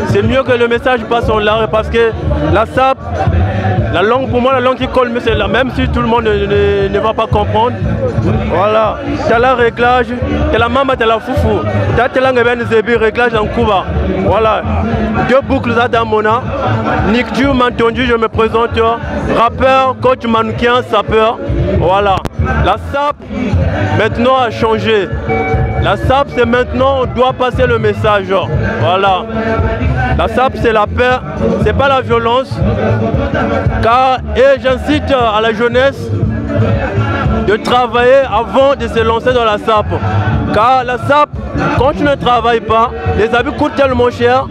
Speaker 19: C'est mieux que le message passe en large parce que la SAP, la langue pour moi, la langue qui colle, mais c'est la même si tout le monde ne va pas comprendre. Voilà. T'as la réglage, t'as la maman, t'as la foufou. T'as la réglage en Cuba. Voilà. 2 boucles à Damona. Nikchu Mantoji, je me présente. Rappeur, coach mannequin, sapeur. Voilà. La SAP maintenant a changé. La SAP c'est maintenant on doit passer le message. Voilà. La SAP c'est la paix, c'est pas la violence. Car et j'incite à la jeunesse de travailler avant de se lancer dans la SAP. Car la SAP, quand tu ne travailles pas, les habits coûtent tellement cher,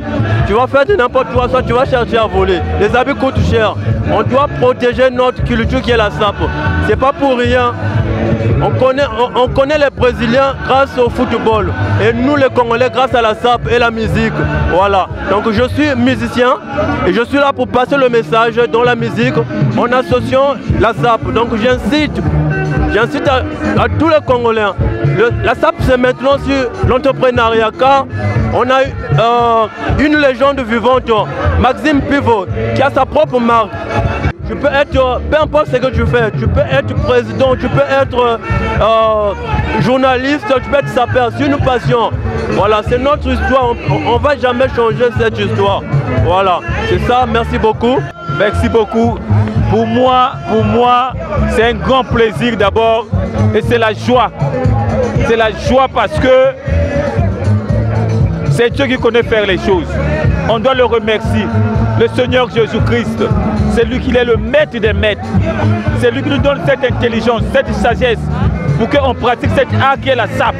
Speaker 19: tu vas faire de n'importe quoi, soit tu vas chercher à voler. Les habits coûtent cher. On doit protéger notre culture qui est la SAP. C'est pas pour rien. On connaît les Brésiliens grâce au football. Et nous les Congolais grâce à la SAP et la musique. Voilà. Donc je suis musicien et je suis là pour passer le message dans la musique en associant la SAP. Donc j'incite à tous les Congolais. La SAP c'est maintenant sur l'entrepreneuriat car on a une légende vivante, Maxime Pivot, qui a sa propre marque. Tu peux être, peu importe ce que tu fais, tu peux être président, tu peux être journaliste, tu peux être sapeur, c'est une passion. Voilà, c'est notre histoire, on ne va jamais changer cette histoire. Voilà, c'est ça, merci beaucoup.
Speaker 20: Merci beaucoup. Pour moi c'est un grand plaisir d'abord et c'est la joie. C'est la joie parce que c'est Dieu qui connaît faire les choses. On doit le remercier. Le Seigneur Jésus-Christ, c'est lui qui est le maître des maîtres. C'est lui qui nous donne cette intelligence, cette sagesse pour qu'on pratique cet art qui est la SAP.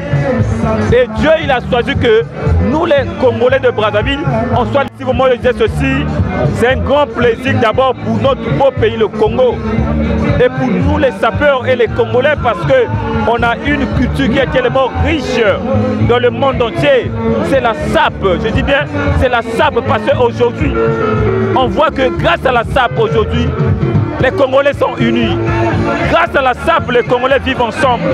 Speaker 20: Et Dieu, il a choisi que nous, les Congolais de Brazzaville, on soit ici. Moi, je disais ceci, c'est un grand plaisir d'abord pour notre beau pays, le Congo. Et pour nous, les sapeurs et les Congolais, parce qu'on a une culture qui est tellement riche dans le monde entier. C'est la SAP, je dis bien, c'est la SAP parce qu'aujourd'hui, on voit que grâce à la SAP aujourd'hui, les Congolais sont unis. Grâce à la SAP, les Congolais vivent ensemble.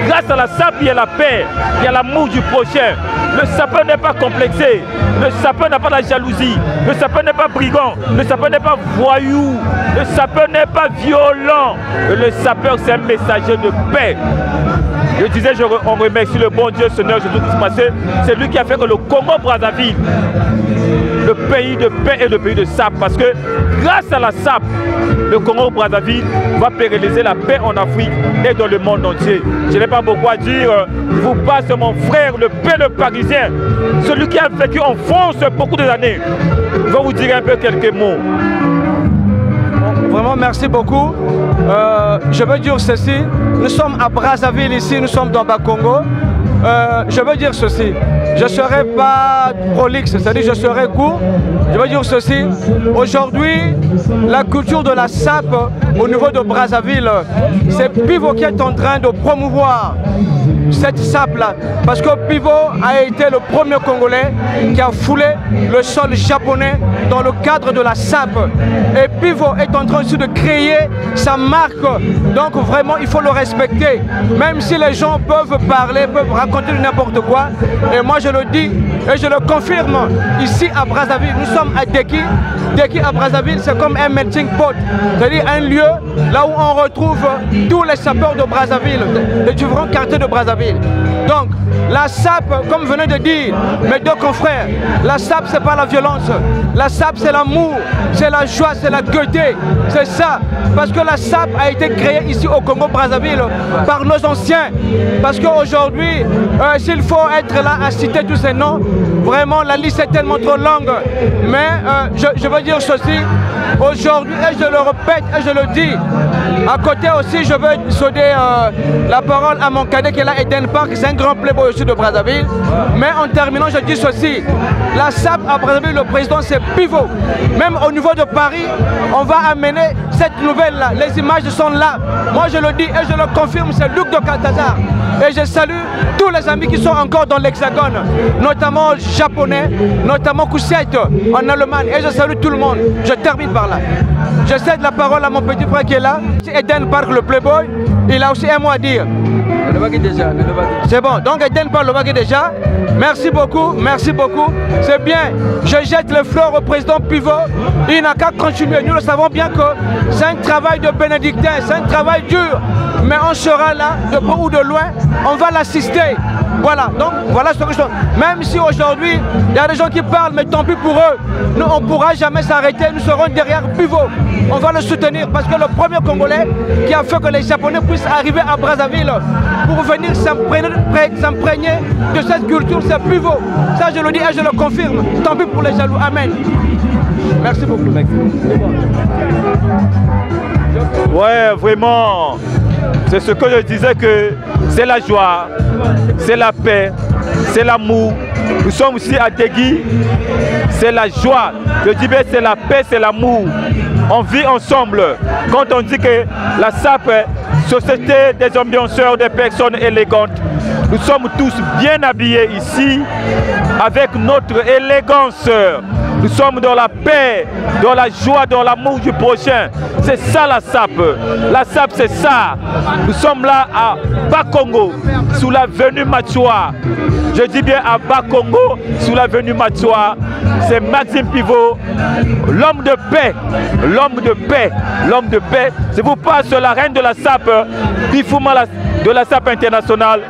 Speaker 20: Grâce à la SAP, il y a la paix, il y a l'amour du prochain. Le sapeur n'est pas complexé. Le sapeur n'a pas la jalousie. Le sapeur n'est pas brigand. Le sapeur n'est pas voyou. Le sapeur n'est pas violent. Le sapeur, c'est un messager de paix. Je disais, on remercie le bon Dieu, Seigneur Jésus-Christ, parce que c'est lui qui a fait que le Congo-Brazzaville, le pays de paix et le pays de SAP. Parce que grâce à la SAP, le Congo-Brazzaville va pérenniser la paix en Afrique et dans le monde entier. Je n'ai pas beaucoup à dire. Je vous passe mon frère, le Père parisien, celui qui a vécu en France beaucoup d'années. Je vais vous dire un peu quelques mots.
Speaker 18: Vraiment, merci beaucoup. Je veux dire ceci. Nous sommes à Brazzaville ici, nous sommes dans Bas-Congo. Je veux dire ceci. Je ne serai pas prolixe, c'est-à-dire je serai court. Je veux dire ceci. Aujourd'hui, la culture de la SAP au niveau de Brazzaville, c'est Pivot qui est en train de promouvoir cette SAP-là. Parce que Pivot a été le premier Congolais qui a foulé le sol japonais dans le cadre de la SAP. Et Pivot est en train aussi de créer sa marque. Donc vraiment, il faut le respecter. Même si les gens peuvent parler, peuvent raconter n'importe quoi. Et moi, je le dis et je le confirme. Ici à Brazzaville, nous sommes à Deki. Deki à Brazzaville, c'est comme un melting pot. C'est-à-dire un lieu là où on retrouve tous les sapeurs de Brazzaville, des différents quartiers de Brazzaville. Donc, la SAP, comme venait de dire mes deux confrères, la SAP, c'est pas la violence. La SAP, c'est l'amour, c'est la joie, c'est la gaieté. C'est ça. Parce que la SAP a été créée ici au Congo-Brazzaville par nos anciens. Parce qu'aujourd'hui, s'il faut être là à citer tous ces noms, vraiment, la liste est tellement trop longue. Mais je veux dire ceci. Aujourd'hui, et je le répète et je le dis, à côté aussi, je veux céder la parole à mon cadet qui est là, Eden Park, c'est un grand playboy aussi de Brazzaville. Mais en terminant, je dis ceci, la SAP à Brazzaville, le président c'est Pivot. Même au niveau de Paris, on va amener cette nouvelle-là. Les images sont là. Moi je le dis et je le confirme, c'est Luc de Caltazar. Et je salue tous les amis qui sont encore dans l'Hexagone, notamment japonais, notamment Koussette en Allemagne. Et je salue tout le monde. Je termine par là. Je cède la parole à mon petit frère qui est là. Eden Park, le playboy, il a aussi un mot à dire. C'est bon, donc Eden Park le baguette déjà. Merci beaucoup, c'est bien. Je jette les fleurs au président Pivot. Il n'a qu'à continuer. Nous le savons bien que c'est un travail de bénédictin, c'est un travail dur. Mais on sera là, de près ou de loin, on va l'assister. Voilà, donc voilà ce que je dis. Même si aujourd'hui, il y a des gens qui parlent, mais tant pis pour eux. Nous, on ne pourra jamais s'arrêter, nous serons derrière Pivot. On va le soutenir parce que le premier Congolais qui a fait que les Japonais puissent arriver à Brazzaville pour venir s'imprégner de cette culture, c'est Pivot. Ça, je le dis et je le confirme. Tant pis pour les jaloux. Amen. Merci beaucoup.
Speaker 20: Ouais, vraiment. C'est ce que je disais que c'est la joie, c'est la paix, c'est l'amour. Nous sommes ici à Degui, c'est la joie. Je dis bien c'est la paix, c'est l'amour. On vit ensemble. Quand on dit que la SAP, société des ambianceurs, des personnes élégantes, nous sommes tous bien habillés ici avec notre élégance. Nous sommes dans la paix, dans la joie, dans l'amour du prochain. C'est ça la SAP. La SAP, c'est ça. Nous sommes là à Bas-Congo, sous l'avenue Machoua. Je dis bien à Bas-Congo, sous l'avenue Machoua. C'est Maxime Pivot, l'homme de paix. L'homme de paix. L'homme de paix. Je vous passe la reine de la SAP, Bifouma de la SAP internationale.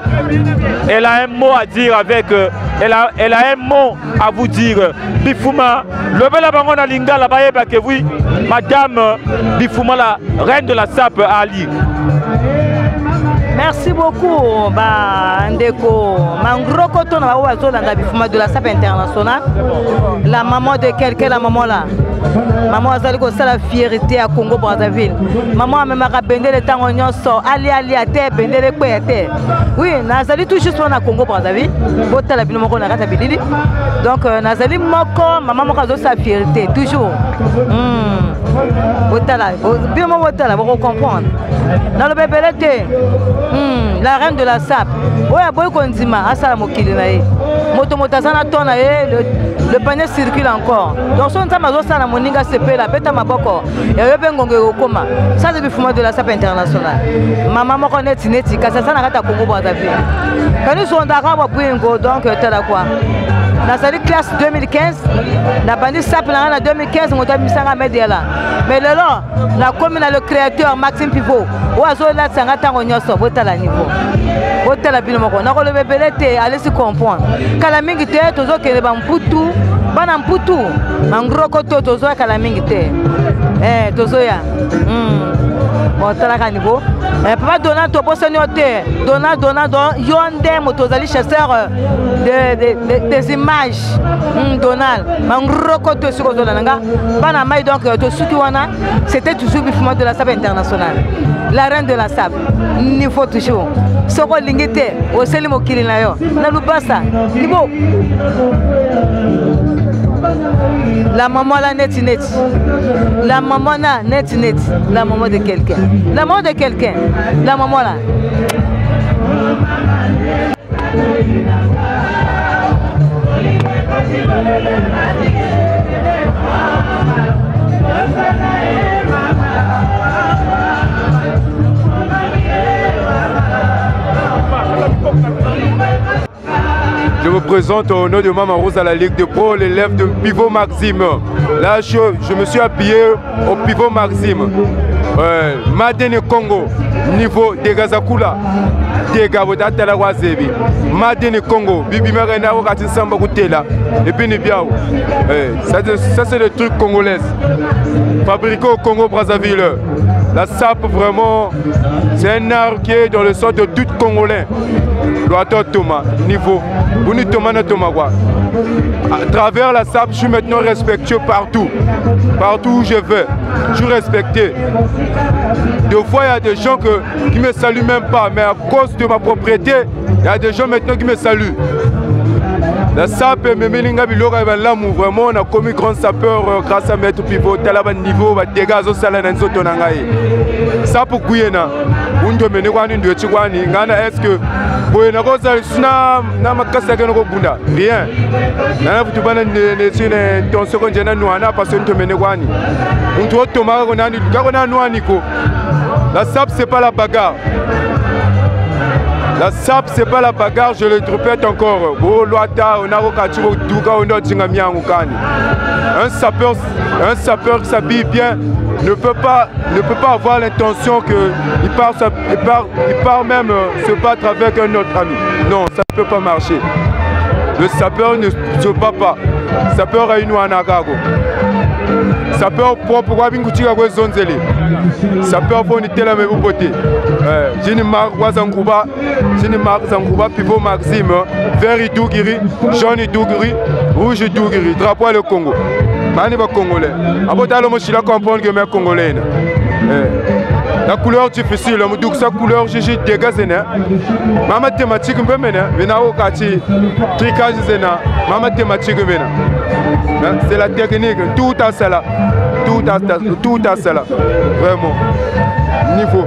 Speaker 20: Elle a un mot à dire avec... Elle a un mot à vous dire. Bifouma, le bel abangon à Linga, là-bas, que oui, Madame Bifouma, la reine de la SAP à Ali.
Speaker 21: Merci beaucoup, Ndeko. Mangro Koto na Bifouma de la SAP internationale. La maman de quelqu'un, la maman là. Maman a la fierté à Congo Brazzaville. Maman a même bendé le temps Ali à terre, bendé le quoi à terre. Oui, Nazali tout juste à Congo Brazzaville. Donc Nazali moko, maman moko a sa fierté toujours. Bien vous comprendre. Dans le bébé la reine de la SAP. Oui, boy konzima asala mokili na ye. Moto motazana tona ye le panier circule encore. Donc son tamazo sana moninga sepe la beta maboko. Ya yobe ngongo okoma. Ça c'est Bifouma de la SAP internationale. Maman moko neti kasa sana kata Congo Brazzaville. Quand nous sommes d'arabe pour donc tela quoi. Dans la classe 2015, la bandit SAP en 2015, on a mis ça à Mediala. Mais là, la commune a le créateur Maxime Pivot. Oiseau là, c'est un temps où on a voté à la niveau. Voté à la bille, on a relevé belette, allez se comprendre. Quand la mingi était, tous autres qui les bamboutou, bana mputu mangroko to tozoya kala mingi te tozoya bon talaka niveau papa Donald toposani yo te Donald yo nde moto ozali chasseur des images Donald mangroko to esiko ozolanda nga bana mai donc tosuki wana c'était toujours bifuma de la SAP internationale la reine de la SAP niveau toujours soko lingi te oseli mokili na yo na lubasa nibo la maman là net, la maman là net, la maman de quelqu'un, la maman de quelqu'un, la maman là.
Speaker 10: Je me présente au nom de Maman Rose à la Ligue de Pro, l'élève de Pivot Maxime. Là, je me suis appuyé au Pivot Maxime. Madene Congo, niveau de Gazakula, de Gabodata Wazebi. Madene Congo, Bibi Marena, Samba Koutela, et puis Nibiao. Ça, c'est le truc congolais. Fabriqué au Congo Brazzaville. La SAP, vraiment, c'est un art qui est dans le sang de tout Congolais. Loato Thomas, niveau. Bouni Thomas na Thomas. À travers la SAP, je suis maintenant respectueux partout. Partout où je vais, je suis respecté. Des fois, il y a des gens qui ne me saluent même pas, mais à cause de ma propriété, il y a des gens maintenant qui me saluent. La SAP et Memelinga Biloga Lamou, vraiment on a commis grand sapeur grâce à Maître Pivot, Talaban niveau, dégâts au Salanenzo Tonangaï. SAP Guyena, Undo Menewani de Chiwani, Nana est-ce que Boyena Rosa n'a ma casse à Bunda? Rien. Nana Futubana n'est une tension qu'on a nouana parce que nous Menewani. On doit Thomas Ronani, Garona Nouaniko. La SAP c'est pas la bagarre. La SAP, c'est pas la bagarre, je le répète encore. Un sapeur qui s'habille bien ne peut pas avoir l'intention qu'il part même se battre avec un autre ami. Non, ça ne peut pas marcher. Le sapeur ne se bat pas. Le sapeur a une anagago. Sapeur propre, sapeur pour une telle même beauté. J'ai une marque Wazangouba, Pivot Maxime, vert Idougiri, jaune Idougiri, rouge Idougiri, drapeau le Congo. Mani va congolais. Abotalo Mochila comprendre que mes congolais. La couleur difficile, sa couleur Gigi dégazena. Ma mathématique me mène, Venao Kati, tricage zena, ma mathématique mène. C'est la technique, tout à cela. Tout à cela. Vraiment. Niveau.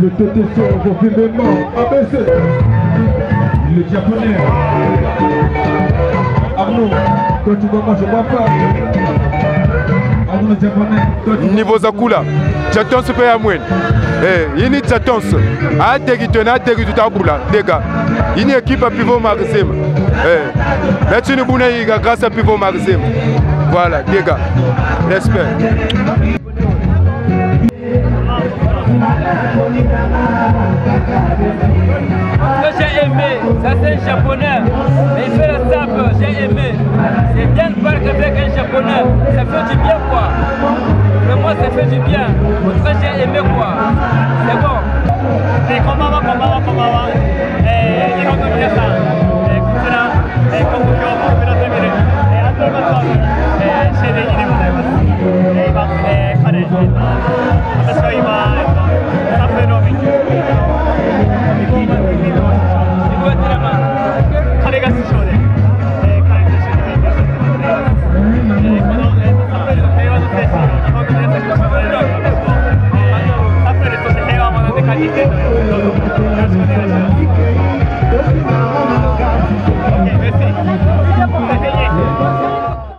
Speaker 7: Le TT sort confinement ABC. Le japonais. Arnaud, quand tu vois moi je vois pas. Arnaud japonais.
Speaker 10: Niveau Zakula. J'attends ce pays à moi. Il y a j'attends. A Tegitona, Tegitabula, des gars. Il y a une équipe à Pivot Maxime. Là-dessus, nous avons grâce à Pivot Maxime. Voilà, des gars. Respect.
Speaker 16: J'ai aimé, ça c'est un japonais, mais il fait la SAP, j'ai aimé. C'est bien de parler avec un japonais, ça fait du bien quoi. Vraiment ça fait du bien, pour ça j'ai aimé quoi.